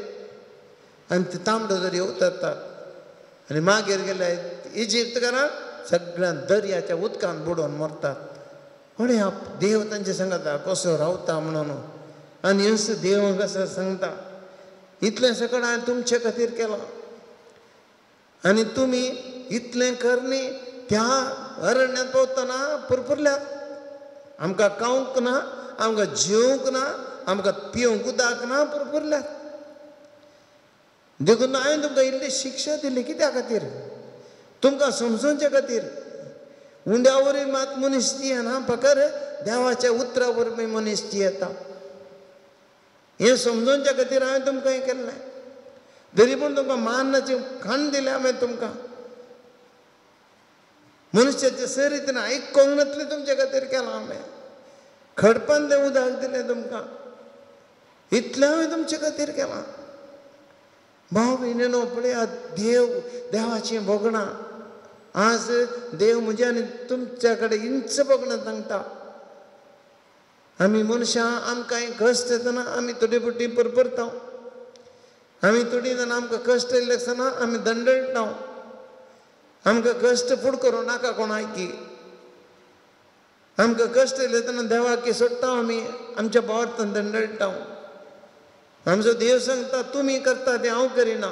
S1: आनी ते तांबडो दर्या उतरतात. आनी मागीर गेले इजिप्तकारांक सगळ्या दर्याच्या उदकांत बुडोवन मरतात. पळया देव तांचे सांगता कसो रावता म्हणून. आनी असो देव कसो सांगता, इतलें सगळें हांवें तुमचे खातीर केलां आनी तुमी इतलें करनी. त्या अरण्यांत पावतना पुरपुरल्यात. आमकां खावंक ना, आमकां जेवंक ना, आमकां पिवंक उदक ना, पुरपुरल्यात. देखून हांवें तुमकां इल्ली शिक्षा दिली. कित्या खातीर? तुमकां समजोवचे खातीर. उंड्या वरवीं मात मनीस ती येना, फकत देवाच्या उतरा वरवीं मनीस ती येता. हें समजोवच्या खातीर हांवें तुमकां हें केल्लें. तरी पूण तुमकां मानाची खाण दिलें हांवें तुमकां. मनुश्याचे सरीत आयकोंक नासलें तुमचे खातीर केलां हांवें. खडपान तें उदक दिलें तुमकां. इतलें हांवें तुमचे खातीर केलां. भाव भयणीनो पळया देवाची भोगणां. आज देव म्हज्या आनी तुमच्या कडेन इंच भोगणां सांगता. आमी मनशां आमकां कश्ट येतना आमी थोडी बुटी परपरता. आमी थोडी जाणां आमकां कश्ट येयले आसतना आमी दंडळटा. आमकां कश्ट फूड करूं नाका कोणाकी. आमकां कश्ट येयले तेन्ना देवाकी सोडटा. आमी आमच्या भावार्थान दंडळटा. आमचो देव सांगता तुमी करता तें हांव करिना.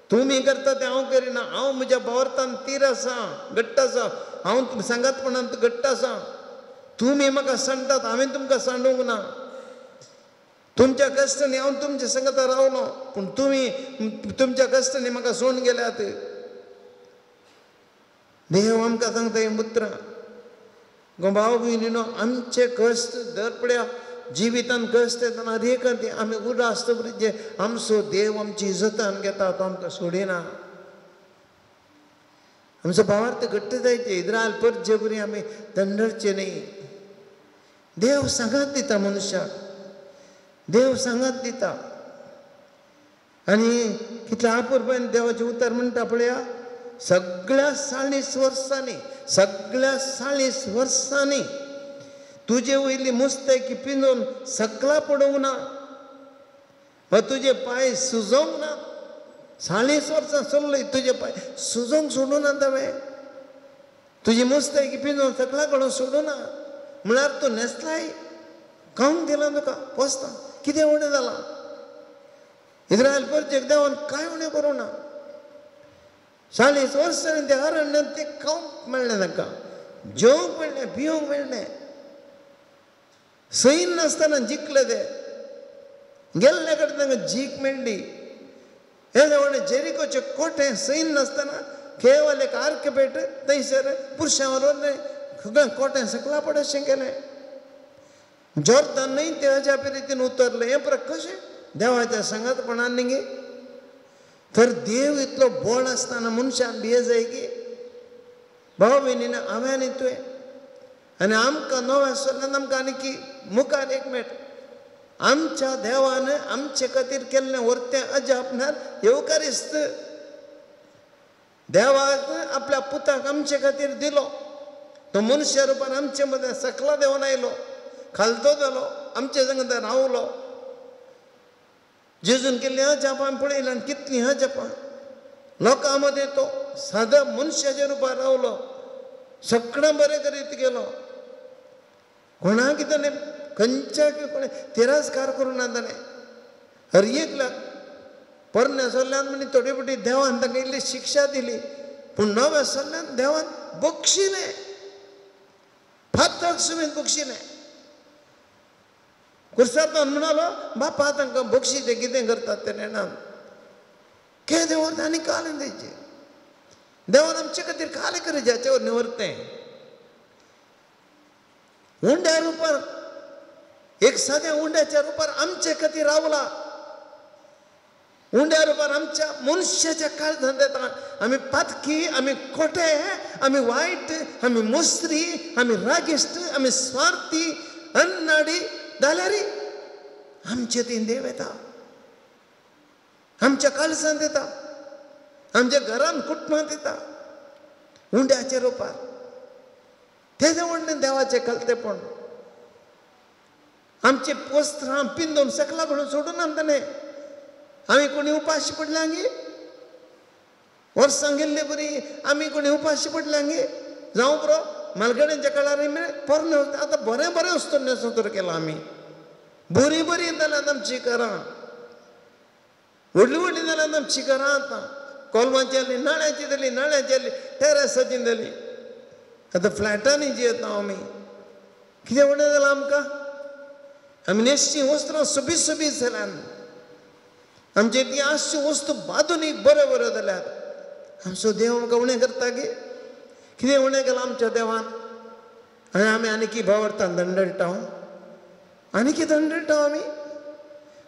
S1: तुमी करता तें हांव करिना. हांव म्हज्या भावार्थान तीर आसा, घट्ट आसा. हांव सांगातपणान घट्ट आसा. तुमी म्हाका सांडटात, हांवें तुमकां सांडूंक ना. तुमच्या कश्टांनी हांव तुमच्या सांगता रावलो, पूण तुमी तुमच्या कश्टांनी म्हाका सोडून गेल्यात. देव आमकां सांगता हें उतरां. गो भाव भयणीनो, आमचे कश्ट दर पळया जिवितान कश्ट येतना रेखत आमी उदास्त जे आमचो देव आमची जतन घेता, तो आमकां सोडिना. आमचो भावार्थ घट्ट जायचे. इस्रायल परचे बरी आमी दंडळचे न्ही. देव सांगात दिता मनशाक. देव सांगात दिता. आनी कितल्या आपुरबायन देवाचें उतर म्हणटा पळया, सगळ्या 40 वर्सांनी तुजे वयली मुस्तेकी पिंजोवन सकला पडोवंक ना, वा तुजे पांय सुजोवंक ना. 40 वर्सां चल्लय तुजे पांय सुजोवंक सोडूं ना. तुवें तुजी मुस्तेकी पिंजोवन सकला काडून सोडूं ना. म्हळ्यार तूं नेसलाय खावंक दिला तुका पोसता कितें उणें जालां इस्रायल परचेक देवान कांय उणें करूं ना 40 वर्सांनी त्या अरण्यात ते खावंक मेळ्ळें ताका जेवंक मेळ्ळें पिवंक मेळ्ळें सैन नासतना जिखले ते गेल्ले कडेन तांकां जीख मेळ्ळी हे व्हडले जेरिकोचे कोटे सैन नासतना केवल एक आर्क पेट थंयसर पुरुशां बरोबर कोटे सकला पडशें केलें जॉर्दान न्हय ते अज्या रितीन उतरले हें पळय कशें देवाच्या संगतपणान न्ही गे तर देव इतलो बोळ आसतना मनशान भिये जाय की भाव भयणीन हांवें तुवें आनी आमकां नव्या सल्ल्यान आमकां आनी मुखार एक मेळ आमच्या देवान आमचे खातीर केल्लें व्हरतें अजापणार येवकारिस्त देवाक आपल्या पुताक आमचे खातीर दिलो तो मनुष्य रुपान आमचे मदें सकला देवन आयलो खालतो जालो आमचे संगत रावलो जेजून केल्लीं अजापां पळयलां आनी कितलीं अजापां लोकां मदें तो सादा मनशाच्या रुपान रावलो सगळें बरें करीत गेलो कोणाक कितें खंयच्याक कोणें तिरस्कार करूं ना ताणें हर एकल्याक पोरण्या सल्ल्यान म्हणी थोडी फावटी देवान ताका इल्ली शिक्षा दिली पूण नव्या सल्ल्यान देवान बक्षिलें फातक सुमीत बक्षिलें कुर्सातान म्हणालो बापा तांकां बक्षी ते कितें करतात ते नेणान केदें व्हरता आनी कालें तेजें देवान आमचे खातीर कालें करे जाचे वर निवरतें उंड्या रुपार एक साद्या उंड्याच्या रुपार आमचे खातीर रावला उंड्या रुपार आमच्या मनशाच्या काळजांत येता आमी पातकी आमी खोटे आमी वायट आमी मोस्त्री आमी रागिश्ट आमी स्वार्थी अन्नाडी जाल्यार आमचे तीन देव येता आमच्या काळजांत येता आमच्या घरान कुटुंबांत येता उंड्याच्या रुपार तेजे व्हडलें देवाचें कलतेपण आमचे वस्त्रां पिंजून सकला घडोवन सोडून आमताणे आमी कोणी उपाशी पडल्यां गे वर्सां गेल्ली बरी आमी कोणी उपाशी पडल्यां गे जावं बरो मालगड्यांच्या काळार पोरणे आतां बरें बरें वस्तू न्हेसून तर केलां आमी बरीं बरीं जाल्यात आमचीं घरां व्हडलीं व्हडलीं जाल्यात आमचीं घरां आतां कोलमाची जालीं नाळ्याची जालीं नाळ्याची जालीं टॅरसाची जालीं आतां फ्लॅटांनी जियेता आमी कितें व्हडें जालां आमकां आमी न्हेसचीं वस्त्रां सोबीत सोबीत जाल्यात आमचे ती आसच्यो वस्तू बादूनीक बऱ्यो बऱ्यो जाल्यात आमचो देव आमकां उणें करता गे कितें उणें केलां आमच्या देवान आनी आमी आनी की भावार्थान दंडळटा आनी कितें दंडळटा आमी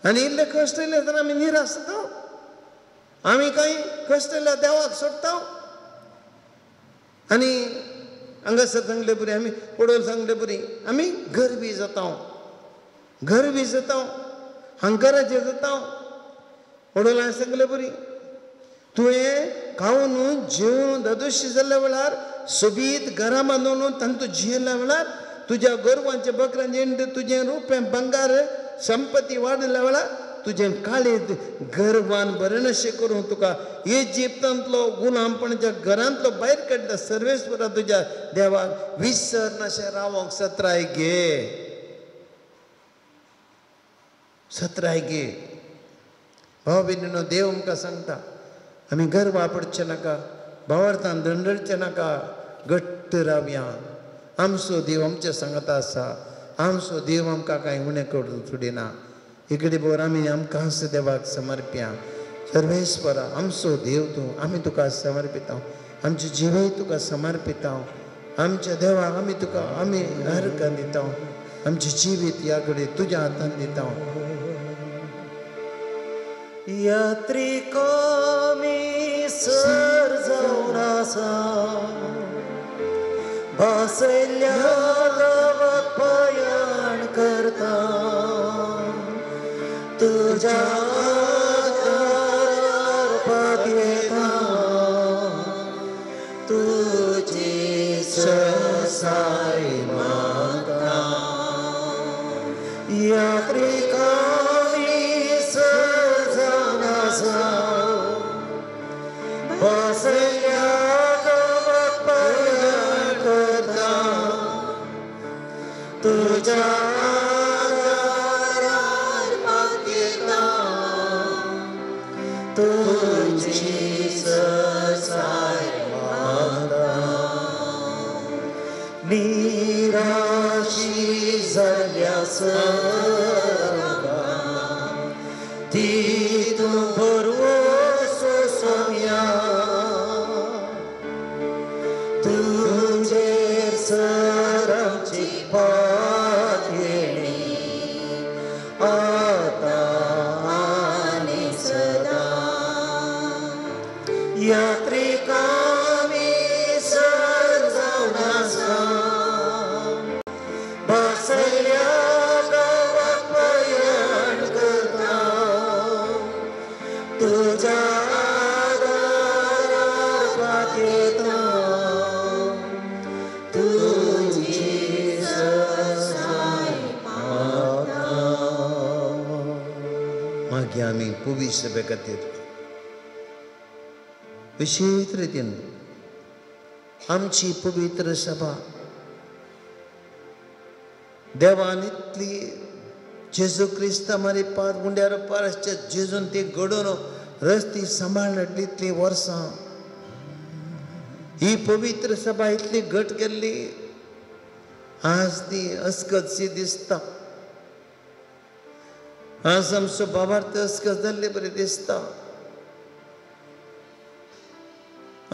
S1: आनी इल्ले कश्ट येयले तर आमी निराश जाता आमी कांय कश्ट येयल्या देवाक सोडटा आनी हांगासर सांगले बरी आमी पडोल सांगले बरी आमी गरबी जाता हंकाराचे जाता पडोल हांवें सांगले बरी तुवें खावन जेवन धदोशी जाल्ल्या वेळार सोबीत घरां बांदून तांतू जियेल्या वेळार तुज्या गोरवांचे बकऱ्यांचे एंड तुजें रुपें बंगार संपत्ती वाडल्या वेळार तुजें काळीज गर्वान बरें नशें करून तुका इजिप्तांतलो गुलामपणाच्या घरांतलो भायर काडटा सर्वेस्परा तुज्या देवाक विसर नशें रावोंक सत्राय गे भाव भयणीनो देव आमकां सांगता आमी गर्वा पडचे नाका भावार्थान दंडळचे नाका घट्ट रावया आमचो देव आमच्या सांगता आसा आमचो देव आमकां कांय उणें करून सोडिना इकडे बोर आमी आमकां देवाक समर्प्या सर्वेस्परा आमचो देव तूं आमी तुका समर्पिता आमचे जिवय तुका समर्पिता आमच्या देवाक आमी तुका आमी हरकां दिता आमचे जिवीत ह्या कडेन तुज्या हातान दिता
S3: यात्रिको मी सर जावन आसा भासयल्ल्या गांवाक पयण करता तुज्या दारार पातयेता तुजी ससाय मागता यात्रिका भासयल्ल्या गांवाक पयण करता तुझीच साय मागता निराशी झाल्यास ती तू भरवस सोम्या तुझे सरमची पाठ येणे आता आणि सदा यात्रिकामी सर जाऊनासा बसल्या गावात पयण करता तुझ्या दारात येता तुझी साय मागता.
S1: मागे आम्ही पुवी सभे खातीर विशेष रितीन आमची पवित्र सभा देवान इतली जेजू क्रिस्त आमारी पार गुंड्यार पारसच्या जेजून ती घडोवन रस्ती सांबाळली इतली वर्सां ही पवित्र सभा इतली घट केल्ली आज ती अस्कतशी दिसता. आज आमचो बाबार्थ अस्कत जाल्ले बरें दिसता.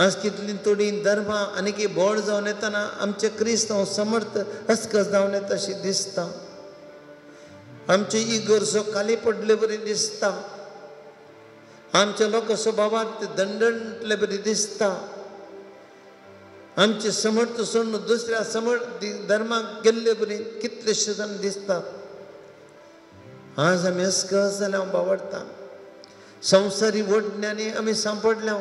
S1: आज कितली थोडी धर्मा आनी बोड जावन येताना आमचे क्रिस्तांव समर्थ अस्कत जावन येता अशें दिसता. आमचे इगोर्जो खाली पडले बरी दिसता. आमचे लोक स्वभावार्थ दंडले बरी दिसता. आमचे समर्थ सोडून दुसऱ्या समर्थ धर्माक गेल्ले बरी कितलेशे जाण दिसतात. आज आमी अस्कत जाल्या हांव बावडटा. संवसारी ओडण्यानी आमी सांपडल्या.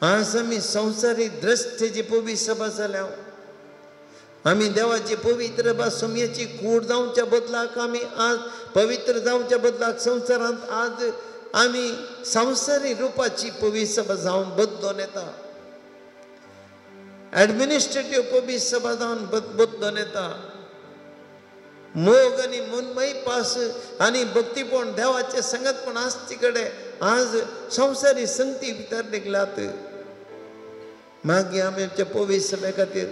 S1: आज आमी संवसारी द्रश्टेची पवी सभा जाल्या. आमी देवाची पवित्र बा सोम्याची कूड जावच्या बदलाक आमी आज पवित्र जावच्या बदलाक संवसारांत आज आमी संवसारी रुपाची पवी सभा जावन बदलून येता. एडमिनिस्ट्रेटिव्ह पवी सभा जावन बदलून येता. मोग आनी मनमयी पास आनी भक्तीपण देवाचे संगतपण आसचे कडेन आज संवसारी संगती भितर निघल्यात. मागीर आमी आमच्या पवी सभे खातीर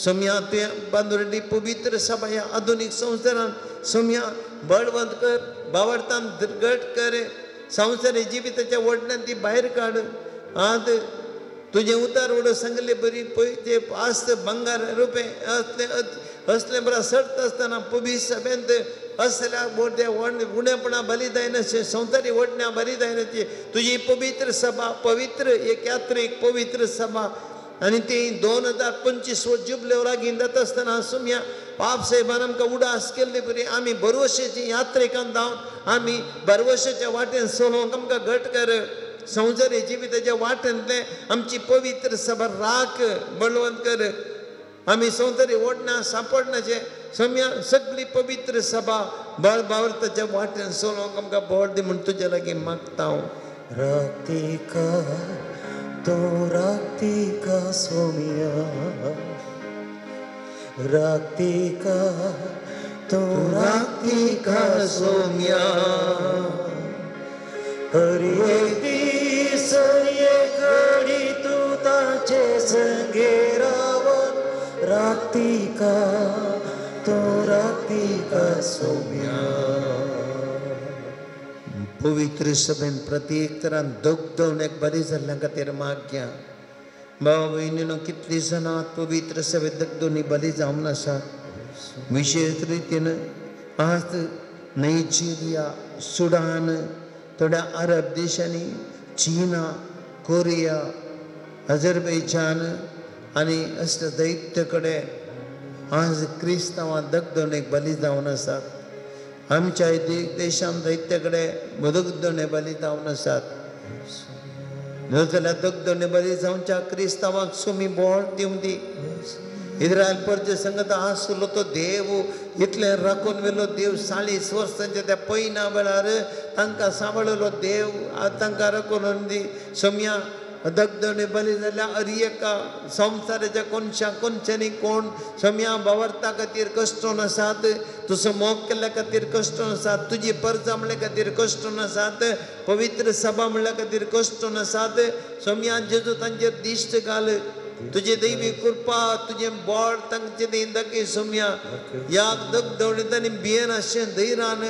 S1: सोम्या तुवें बांदुरली पवित्र सभा ह्या आधुनीक संवसारांत सोम्या बळवंत कर बावडतान घट कर संवसारी जिविताच्या वडण्यान ती भायर काड. आज तुझे उतार उडो सांगले बरी पळय ते आस्त बंगार रुपये असले बरा सर्त आसतना पवी सभेंत असल्या मोठ्या उणेपणा बली जायनाशे संवसारी वडण्या बरी जायनाची तुजी पवित्र सभा पवित्र एक यात्रेक पवित्र सभा आनी ती 2025 जुबले लागीं जाता आसतना सोम्या बाब साहेबान आमकां उडास केल्ली बरी आमी बरवशेची यात्रेकान जावन आमी बरवशेच्या वाटेन चलोवंक आमकां घट कर. संवसारी जिविताच्या वाटेंतले आमची पवित्र सभा राख बळवंत कर. आमी संवसारी ओडण्यां सांपडनाचे सोम्या सगळी पवित्र सभा बावरताच्या वाटेन चलोवंक आमकां बोड दी म्हूण तुजे लागीं मागता हांव.
S3: राक्तिका तो राक्तिका सोम्या राक्तिका तो राक्तिका सोम्या हर एक दीस एक घडी तू ताचे संगे रावन राक्तिका तो राक्तिका सोम्या.
S1: पवित्र सभेन प्रत्येक तरान दोगदवन एक बरी जाल्ल्या खातीर मागया. भाव भयणीनो कितली जाणां पवित्र सभेत दोगदोनी बली जावन आसात. विशेष रितीन आज नायजेरिया सुडान थोड्या अरब देशांनी चीना कोरिया अझरबैजान आनी असले दैत्य कडेन आज क्रिस्तांवां दगदोनेक बली जावन आसात. आमच्या देशांत दैत्य कडेन दोगदोने बली जावन आसात. जाल्यार दोगदोने बली जावच्या क्रिस्तांवांक सोमी बोड दिवं दी. इस्रायल परजे संगत आसलो तो देव इतले राखून वेलो देव 40 वर्सांच्या त्या पैना वेळार तांकां सांबाळलो देव तांकां राखून दी. सोम्या दगदणे बली जाल्या एका संसाराच्या कोणच्यानी कोण सोम्या बावरता खातीर कश्ट नासात, तुजो मोग केल्ल्या खातीर कश्ट नासात, तुजी परजा म्हणल्या खातीर कश्ट नासात, पवित्र सभा म्हणल्या खातीर कश्ट नासात. सोम्या जेजू तांचेर दिश्ट घाल, तुझे दैवी कृपा तुझे बळ तांचे देंदके सोम्या या दगदवणीत आनी भियेन अशें धैर्यान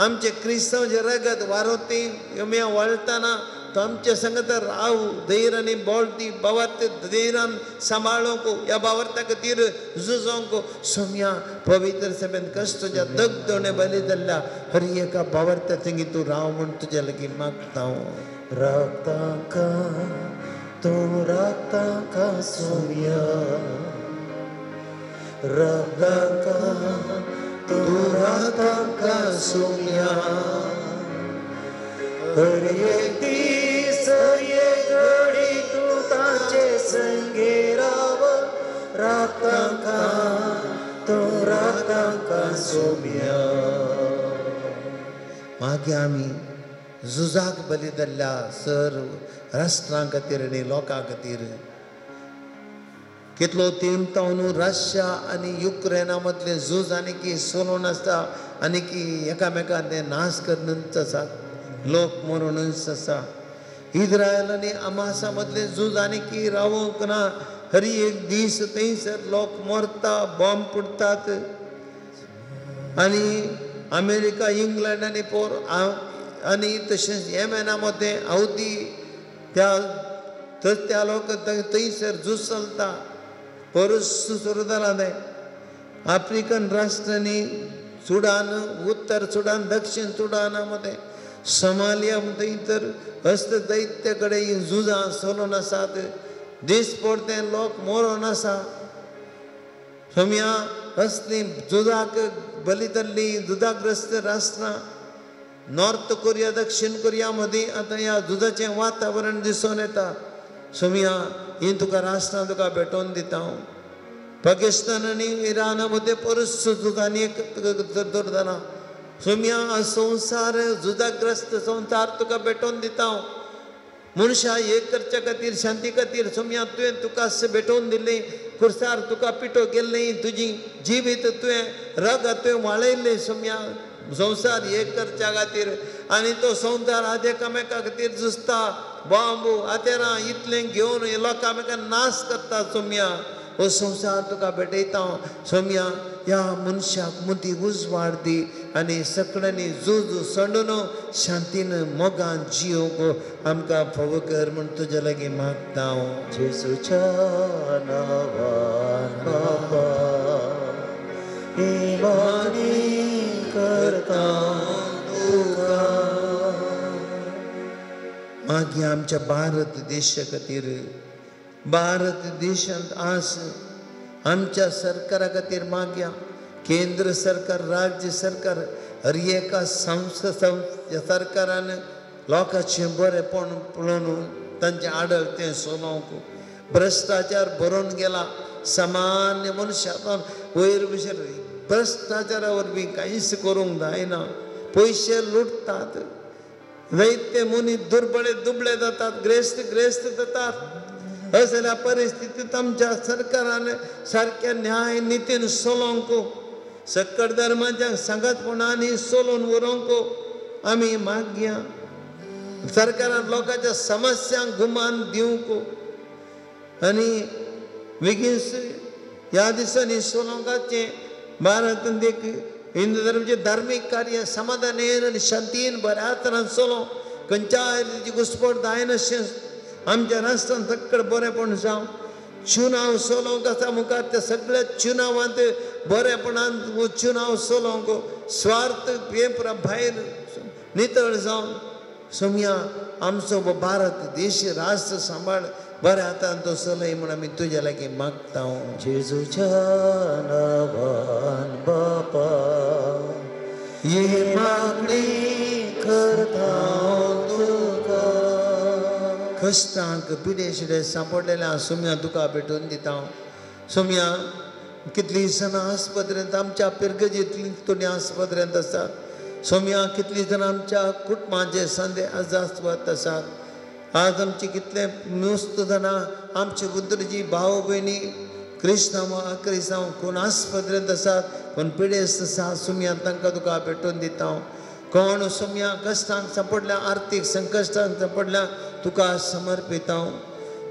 S1: आमचे क्रिस्तांवचे रगत वारोती यम्या वळटाना तो आमच्या संगत राव धैर्याने बोलती बावर्त धैर्यान सांबाळोंक या बावर्ता खातीर झुजोंक सोम्या पवित्र सभेन कश्टाच्या दगदवणे बली जाल्ल्या हर एका बावर्ता थिंगी तूं राव म्हूण तुज्या लागीं मागता हांव.
S3: रागतांका तू रागतांका सोम्या, रागतांका तू रागतांका सोम्या, हर एक दीस एक घडी तू ताचे संगे राव, रागतांका तू रागतांका सोम्या.
S1: मागे आमी झुजाक बली जाल्ल्या सर्व राष्ट्रां खातीर आनी लोकां खातीर कितलो तेंमतावन रशिया आनी युक्रेना मदलें झूज आनी की चलोवन आसता आनी की एकामेकांक ते नाश करनूच आसात, लोक मरूनच आसा. इस्रायल आनी हमासा मदलें झूज आनी की रावूंक ना, हर एक दीस थंयसर लोक मरता, बॉम्ब फुटतात आनी अमेरिका इंग्लंड आनी आनी तशेंच येमेना मध्ये हावती त्या लोक थंयसर झूज चलता. परस सुरू जाला ते आफ्रिकन राष्ट्रांनी सुडान, उत्तर सुडान, दक्षिण सुडाना मध्ये सोमालिया थंय तर हस्त दैत्य कडेन झुजां चलून आसात, दिसपडते लोक मरून आसा. सोम्या असली झुजाक बली जाल्ली झुजाग्रस्त राष्ट्रां नॉर्थ कोरिया, दक्षिण कोरिया मदीं आतां ह्या झुजाचें वातावरण दिसून येता. सोम्या ही तुका राष्ट्रां तुका भेटोवन दिता हांव. पाकिस्तान आनी इराना मदें परस झुजांनी दवरतना सोम्या संवसार झुजाग्रस्त संवसार तुका भेटोवन दिता हांव. मनशां एक करच्या खातीर शांती खातीर सोम्या तुवें तुका भेटोवन दिल्ली, खुर्सार तुका पिठो केल्ली, तुजी जिवीत तुवें रग तुवें वाळयल्लें सोम्या संवसार एक करच्या खातीर. आनी तो संवसार आज एकामेका खातीर झुजता, बॉम्ब आतेरां इतलें घेवन लोकां मेकां नाश करता. सोम्या हो संवसार तुका भेटयता सोम्या. ह्या मनशाक मुदी उजवाड दी आनी सगळ्यांनी झूज सोडून शांतीन मोगान जियोंक आमकां फावो कर म्हूण तुज्या लागीं मागता हांव.
S3: जेजूच्या नांवान बापा ही मागणी करता तुका.
S1: मागीर आमच्या भारत देशा खातीर, भारत देशांत आस आमच्या सरकारा खातीर मागया. केंद्र सरकार, राज्य सरकार हर एका सरकारान लोकांचें बरेंपण पळोवन तांचें आडळ तें चलोवंक. भ्रश्टाचार भरोवन गेला सामान्य मनशांतून वयर विशर भ्रश्टाचारा वरवीं कांयच करूंक जायना. पयशे लुटतात, जायते मनीस दुबळे जातात, ग्रेस्त जातात. असल्या परिस्थितीत आमच्या सरकारान सारक्या न्याय नितीन चलोवंक, सकट धर्माच्या सांगतपणांनी चलोवन व्हरूंक आमी मागया. सरकारान लोकांच्या समस्यांक गुमान दिवंक आनी बेगीन ह्या दिसांनी चलोवंकाचें. भारतांत एक हिंदू धर्माचें धार्मीक कार्य समाधानेन आनी शांतीन बऱ्या तरान चलोवं, खंयच्याय घुसपट जायनाशें आमच्या राष्ट्रांत सक्कड बरेंपण जावं. चुनाव चलोवंक आसा मुखार, त्या सगळ्या चुनावांत बरेपणान चुनाव चलोवंक स्वार्थ हे भायर नितळ जावन सोम्या आमचो भारत देश राष्ट्र सांबाळ बऱ्या हातान तो चलय म्हूण आमी तुज्या लागीं मागता हांव.
S3: जेजूच्या नांवान बापा ही मागणी करता तुका.
S1: कश्टांक पिडेशिडे सांपडलेल्या सोम्या तुका भेटून दिता हांव. सोम्या कितलीं जाणां आस्पत्रेंत आमच्या पिरगजेंतलीं तुणी आस्पत्रेंत आसात. सोम्या कितलीं जाणां आमच्या कुटुंबाचे संदे आजास्वत आसात. आज आमचे कितले नुस्त जाणा आमचे बुद्रजी भाव भयणी क्रिस्तांव कोण आस्पत्रेंत आसात कोण पिडेस्त आसा सुमया तांकां तुका भेटून दिता कोण सुमया कश्टांक सांपडल्या आर्थीक संकश्टांक सांपडल्या तुका समर्पिता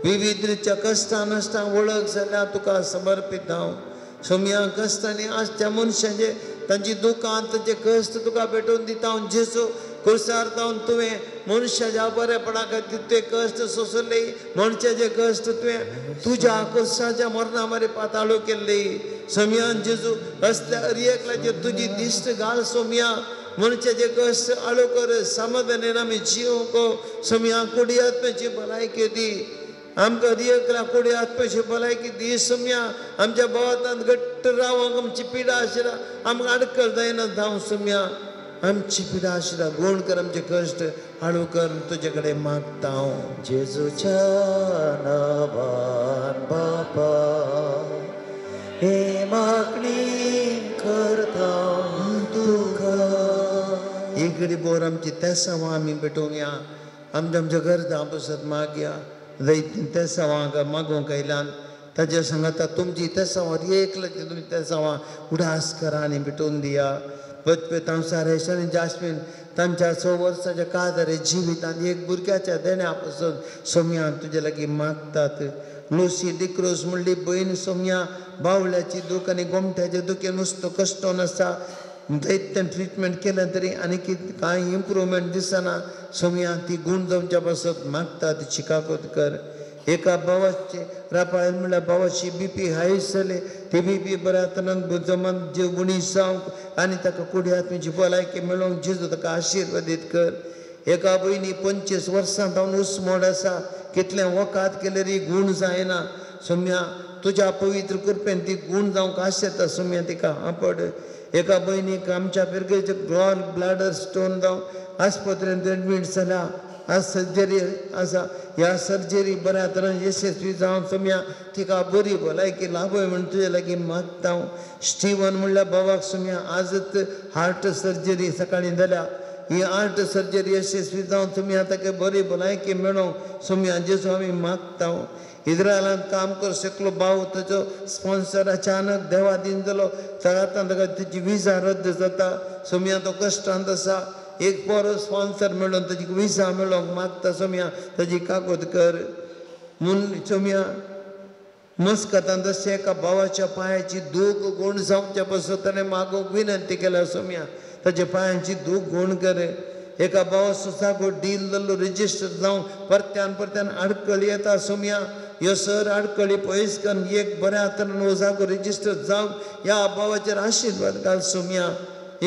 S1: विविध रित्या कश्टां नश्टांक वळख जाल्यार तुका समर्पिता सुमया कश्टांनी आजच्या मनशांचे तांची दुकां तांचे कश्ट तुका भेटून दिता जेजू कुर्सार जावन तुवें मनशाच्या बरेपणा खातीर तुवें कश्ट सोंसले मनशाचे कश्ट तुवें तुज्या कुर्साच्या मरणा मरे पाताळो केल्ले सोमयान जेजू असल्या अरियेकल्याचेर तुजी दिश्ट घाल सोमया मनशाचे कश्ट आळो कर समाधानान आमी जिवंको सोमया कुडी आत्म्याची भलायकी दी आमकां अरियेकल्या कुडी आत्म्याची भलायकी दी सोमया आमच्या भोंवतान घट्ट रावंक आमची पिडा आशिल्ला आमकां आडकळ जायना जावं सोमया आमची पिडा आशिल्ला गोण कर आमचे कश्ट हाळू कर तुजे कडेन मागता हांव
S3: जेजूच्या नांवान बापा हे मागणी करता तुका
S1: एक घडी बोर आमची तेसांवां आमी भेटोवंक या आमच्या गरजां पसत मागया जायतीं तेसांवां मागोवंक आयल्यान ताच्या सांगाता तुमची तेसांवां एकल्याची तुमी तेसांवां उडास करा आनी भेटोवन दिया बचपे तांसार हेशांनी जास्मीन तांच्या 6 वर्साच्या काळारे जिवितांत एक भुरग्याच्या देण्या पासून सोमया तुजे लागीं मागतात लुसी डिक्रोस म्हणली बहीण सोमया बावल्याची दूख आनी गोमट्याचे दुखे नुसतो कश्टोन आसा जायतें ट्रिटमेंट केलें तरी आनी कांय इम्प्रुवमेंट दिसना सोमया ती गूण जावच्या पासत मागता ती चिकाकोत कर एका भावाचे रापायन म्हणल्यार भावाची BP हाय जाले ती BP बऱ्या तरान जमन जे गुणी जावंक आनी ताका कुडी आत्म्याची भलायकी मेळोवंक जेजू ताका आशिर्वादीत कर एका भयणी 25 वर्सां जावन उसमोड आसा कितलें वकात केल्यारय गूण जायना सोम्या तुज्या पवित्र कृपेन ती गूण जावंक आशेता सोम्या तिका आपड एका भयणीक आमच्या पिरगेचे गॉल ब्लॅडर स्टोन जावन आस्पत्रेंत एडमीट जाल्या आज सर्जरी आसा ह्या सर्जरी बऱ्या तरान यशस्वी जावन सोम्या तिका बरी भलायकी लाभय म्हण तुजे लागीं मागता हांव स्टीवन म्हणल्यार बाबाक सोम्या आजच हार्ट सर्जरी सकाळीं जाल्या ही हार्ट सर्जरी यशस्वी जावन सोम्या ताका बरी भलायकी मेळोवंक सोम्या जेजू आमी मागता हांव इस्रायलांत काम कर शकलो भाव ताचो स्पॉन्सर अचानक देवादीन जालो ताका ताची विजा रद्द जाता सोम्या तो कश्टांत आसा एक बरो स्पॉन्सर मेळोन ताची विजा मेळोवंक मागता सोम्या ताची कागद कर म्हूण सोम्या मस्कतांत अशें एका भावाच्या पांयाची दूख गूण जावच्या पासून ताणें मागोवंक विनंती केल्या सोम्या ताच्या पांयांची दूख गूण कर एका भावाचो जागो डील जाल्लो रेजिस्टर जावं परत्यान आडकळी येता सोम्या ह्यो सर आडकळी पयस करून एक बऱ्या तरान हो जागो रेजिस्टर जावं ह्या भावाचेर आशिर्वाद घाल सोम्या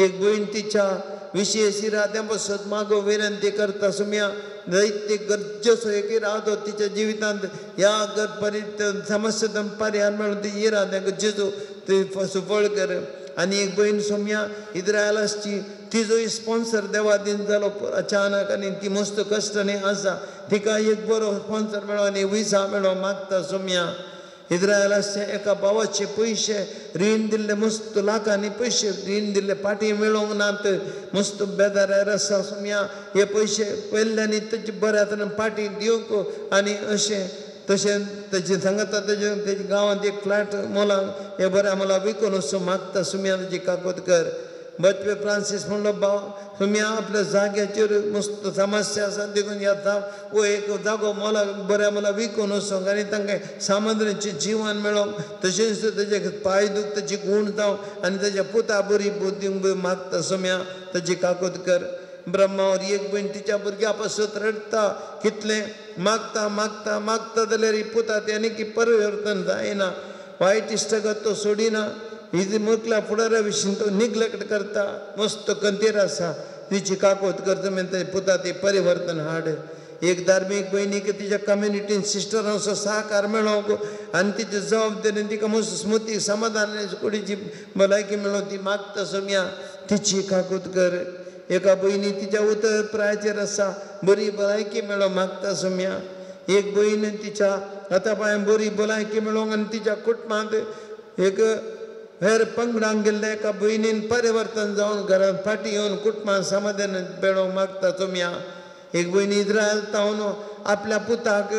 S1: एक भयण तिच्या विशेष इराद्या पासत मागो विनंती करता सोम्या जायते गरजेचो एक इरादो तिच्या जिवितांत ह्या समस्येतून पर्याय मेळून ती इराद्याक जेजू ती सुफळ कर आनी एक भयण सोम्या इस्रायलाची तिजो स्पॉन्सर देवादीन जालो अचानक आनी ती मस्त कश्टांनी आसा तिका एक बरो स्पॉन्सर मेळो आनी विजा मेळो मागता सोम्या इस्रायलाचे एका भावाचे पयशे रीण दिल्ले मस्त लाखांनी पयशे रीण दिल्ले पाटी मेळोंक नात मस्त बेजारार आसा सोम्या हे पयशे पयल्ल्यांनी ताचे बऱ्या तरेन पाटी दिवंक आनी अशें तशें ताचे सांगता तेजे गांवांत एक फ्लॅट मोलाक हे बऱ्या मोला विकून वचूं मागता सोम्या ताची काकोद कर बचपे फ्रांसीस म्हणलो भाव सोम्या आपल्या जाग्याचेर मस्त समस्या आसा देखून येता वो एक जागो मोलाक बऱ्या मोला विकून वचोंक आनी तांकां सामान्यांचें जिवन मेळोवंक तशेंच ताचे पांय दूख ताची गूण जावं आनी ताच्या पुता बरी बुद्धी मागता सोम्या ताची काकोद कर ब्रह्मावर एक भयण तिच्या भुरग्या पासत रडता कितलें मागता मागता मागता जाल्यार पुता तेनी की परिवर्तन जायना वायट इश्टगत तो सोडिना ही मुखल्या फुडारा विशीं तो निग्लेक्ट करता मस्त कंतीर आसा तिची काकोद करता म्हणजे पुता ती परिवर्तन हाड एक धार्मीक भयणीक तिच्या कम्युनिटीन सिस्टरांचो सहकार मेळोवंक आनी तिची जबाबदारीन तिका मस्त स्मृती समाधान कुडीची भलायकी मेळोवंक ती मागता सोम्या तिची काकोद कर एका भयणी तिच्या उतर प्रायाचेर आसा बरी भलायकी मेळो मागता सोम्या एक भयण तिच्या हातापांयां बरी भलायकी मेळोवंक आनी तिच्या कुटुंबांत एक हेर पंगडांक गेल्ल्या एका भयणीन परिवर्तन जावन घरांत फाटी येवन कुटुंबां समाधान मेळोवंक मागता सोम्या एक बहीण इस्रायल तावन आपल्या पुताक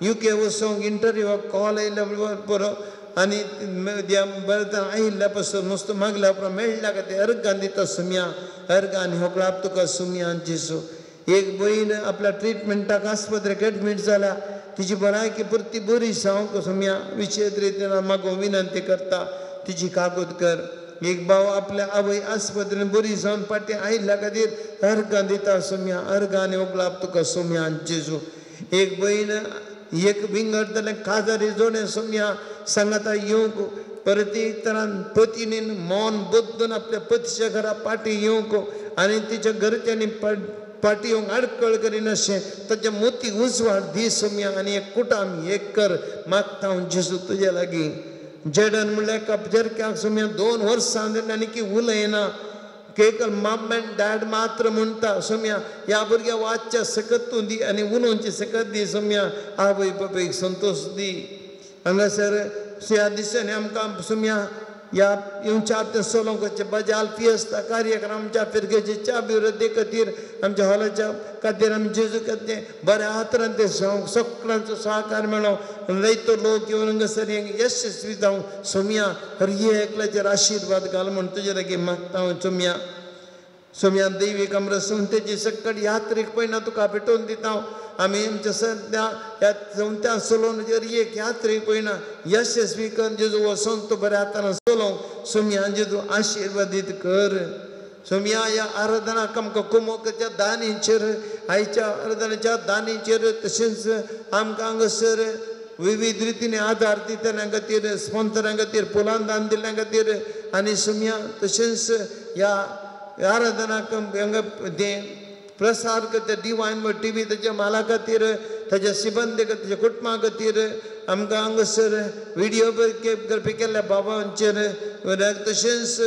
S1: UK वचोंक इंटरव्यूक कॉल आयिल्लो बरो आनी बरें आयिल्ल्या पासून नुस्तें मागल्या उपरांत मेळ्ळ्या खातीर अर्गां दिता सुम्या अर्गां आनी होकळाप तुका सुम्या जेसू. एक भयण आपल्या ट्रिटमेंटाक आस्पत्रेक एडमीट जाल्या तिची भलायकी परती बरी जावंक सुम्या विशेष रितीन मागो विनंती करता तिची कागद कर. एक भाव आपल्या आवय आस्पत्रेन बरी जावन पाटी आयिल्ल्या खातीर अर्गां दिता सुम्या अर्गां आनी होकळाप तुका सुम्या जेजू. एक भयण एक विंगडतलें काजारी जोडें सुम्या सांगाता येवंक परत एक तरान पतीन मौन बद्दून आपल्या पतीच्या घरा पाटी येवंक आनी तिच्या घरच्यांनी पाटी येवंक आडकळ करीन अशें ताच्या मोतीक उजवाड दी सुम्या आनी एक कुटाम एक कर मागता हांव जेजू तुजे लागीं. जेडन म्हणल्यार कपजरक्याक सुम्या 2 वर्सां जालीं आनी की उलयना केकल मम एंड डॅड मात्र म्हणटा सुम्या ह्या भुरग्या वाचच्या सकत तूं दी आनी उलोवचे सकत दी सुम्या आवय बापायक संतोष दी. हांगासर ह्या दिसांनी आमकां सुम्या ह्या येवच्या सोलोंकाचे बजाल फियस्ता कार्यक्रमाच्या फिरगेच्या अभिवृद्धी खातीर आमच्या हॉलाच्या खातीर आमी जेजू खातीर बऱ्या हातरान ते सगळ्यांचो सहकार मेळो लयतो लोक येवन हांगासर यशस्वी जावं सुम्या हर एकल्याचेर आशिर्वाद घाल म्हण तुजे लागीं मागता हांव सुम्या. सुम्या दैवीक अमृतसंतेची सक्कट यात्रेक पयना तुका भेटोवन दिता हांव. आमी आमच्या सद्या ह्या चवथ्या सोलोवचेर एक यात्रेक पयना यशस्वी कर जेजू वसोन तूं बऱ्या हातान सोलोवंक सुम्या जेजू आशिर्वादीत कर. सुम्या ह्या आराधनाक आमकां कुमोकाच्या दानीचेर आयच्या आराधनाच्या दानीचेर तशेंच आमकां हांगासर विविध रितीने आदार दितल्या खातीर स्पॉन्सरां खातीर पुलान दान दिल्ल्या खातीर आनी सुम्या तशेंच ह्या आराधनाक हांगा प्रसार करता डिवायन TV ताच्या माला खातीर ताच्या सिबंदी ताच्या कुटुंबा खातीर आमकां हांगासर व्हिडिओ करपी केल्ल्या बाबांचेर तशेंच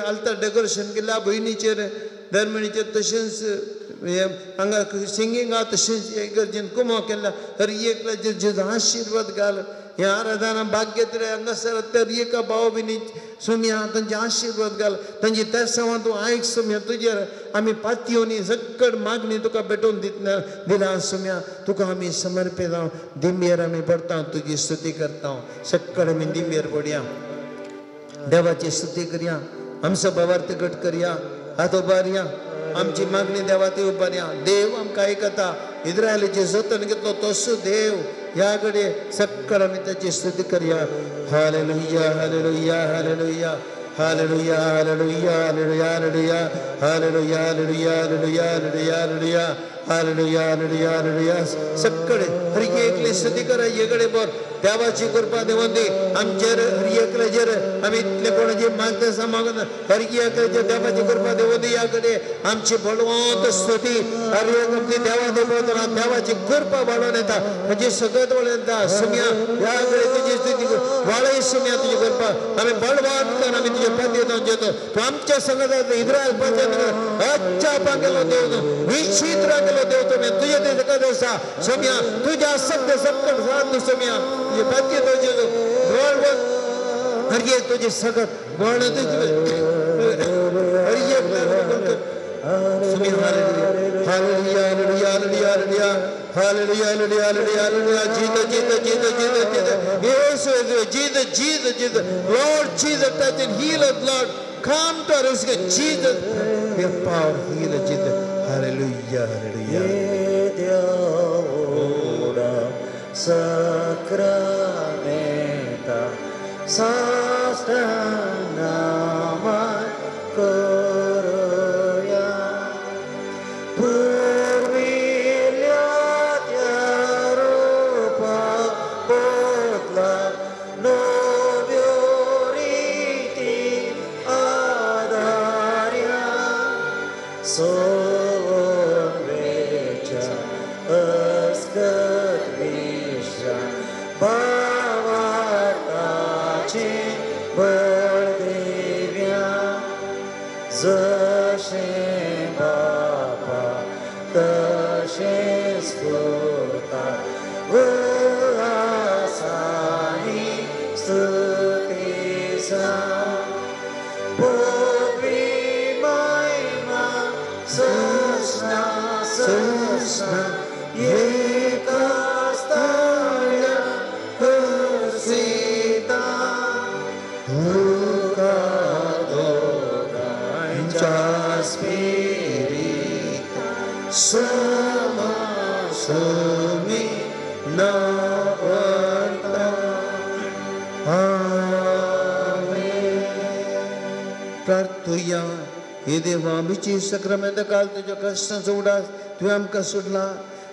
S1: आल्तार डेकोरेशन केल्ल्या भयणीचेर धर्मणीचेर तशेंच हांगा सिंगिंगा तशेंच गरजेन कुमो केल्ल्या हर एकल्याचेर जेजू आशिर्वाद घाल. ह्या आराधना भाग्येतले हांगासर तर एका भाव भयणी सुम्या तांचे आशिर्वाद घाल तांची तेसांवां तूं आयक सुम्या तुजेर आमी पातयेवनी सक्कड मागणी तुका भेटोवन दिला सुम्या तुका आमी समर्पीत जावं दिंबेर आमी पडटा तुजी स्तुती करता सक्कड आमी दिंबेर पडया देवाची स्तुती करया आमचो भावार्थ घट करया हात उबारया आमची मागणी देवा ती उबारया. देव आमकां आयकता इस्रायलाचें जतन घेतलो तसो देव ह्या घडये सक्कड आमी ताची स्तुती करया. Hallelujah hallelujah hallelujah hallelujah hallelujah hallelujah hallelujah hallelujah hallelujah hallelujah hallelujah hallelujah hallelujah hallelujah सक्कड हर एकली स्तुती करा येगडे बोर देवाची कृपा देवून दी आमचेर हर एकल्याचेर आमी इतले कोणाची मागता सामागन हर एकल्याचेर देवाची कृपा देवून दी. याकडे आमची बळवंत स्तुती हर एक आमची देवा देवतना देवाची कृपा वाडोवन येता म्हणजे सगळ्यात वाडोवन येता. सुम्या याकडे तुजी स्तुती वाडय सुम्या तुजी कृपा आमी बळवान कर आमी तुजे पातयेत जेतो तूं आमच्या संगत इस्रायल पातयेत अच्छा पांगेलो देव विचित्र केलो देव तुमी तुजे ते सकत आसा सुम्या तुज्या सत्य सक्कड साथ सुम्या तुजे पातयेत जेतो बळवंत हर एक तुजी सकत बळ तुजी हर एक सुम्या hallelujah hallelujah hallelujah hallelujah hallelujah hallelujah hallelujah hallelujah जीत जीत जीत जीत जीत येशू जीत जीत जीत Lord Jesus touch and heal us Lord come to us Jesus your power heal Jesus hallelujah hallelujah
S3: Deoda sacramenta sastanama koroya purvilya rupa potla novioriti adarya sovecha askat visha bhavatache baldevya zashe bapa tashe skota vasani stutisa Potvi maima sasna
S1: एका स्थळा हसीता तुका दोघांच्या स्पिरीत समासमी नवता. प्रार्थूया. हे देवा आमची सक्रमेंत काल तुझ्या कष्टाचो उडास तुवें आमकां सोडला.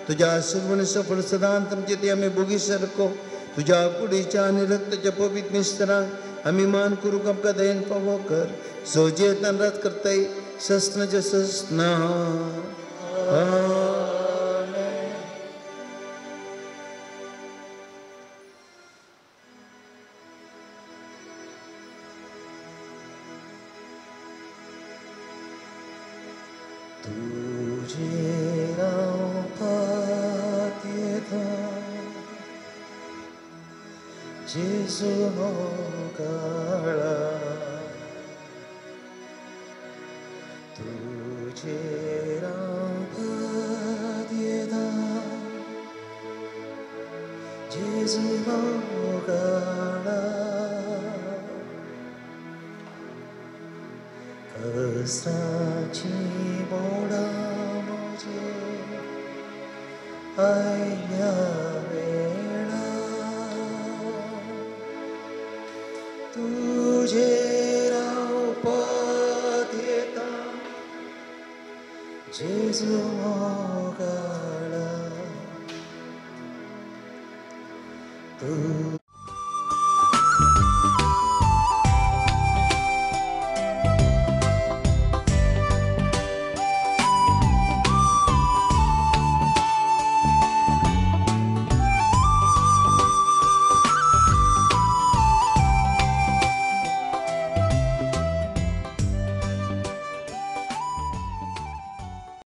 S1: तुज्या आशिर्वाद सफळ सदांत आमचे ते आमी भोगी सारको तुज्या कुडीच्या आनी रक्ताच्या पवित्र मिस्त्रांक आमी मान करूंक आमकां दयेन फावो कर. सोजे रात करताय सस्नाच्या सस्ना.
S3: तुझे रावपात येता जेजू मोगाळा. तुझे रावपात येता जेजू मोगाळा. कसाची मोडा म्हजे आयल्या वेळा तुझे रावपात येता जेजू मोगाळा. तुझे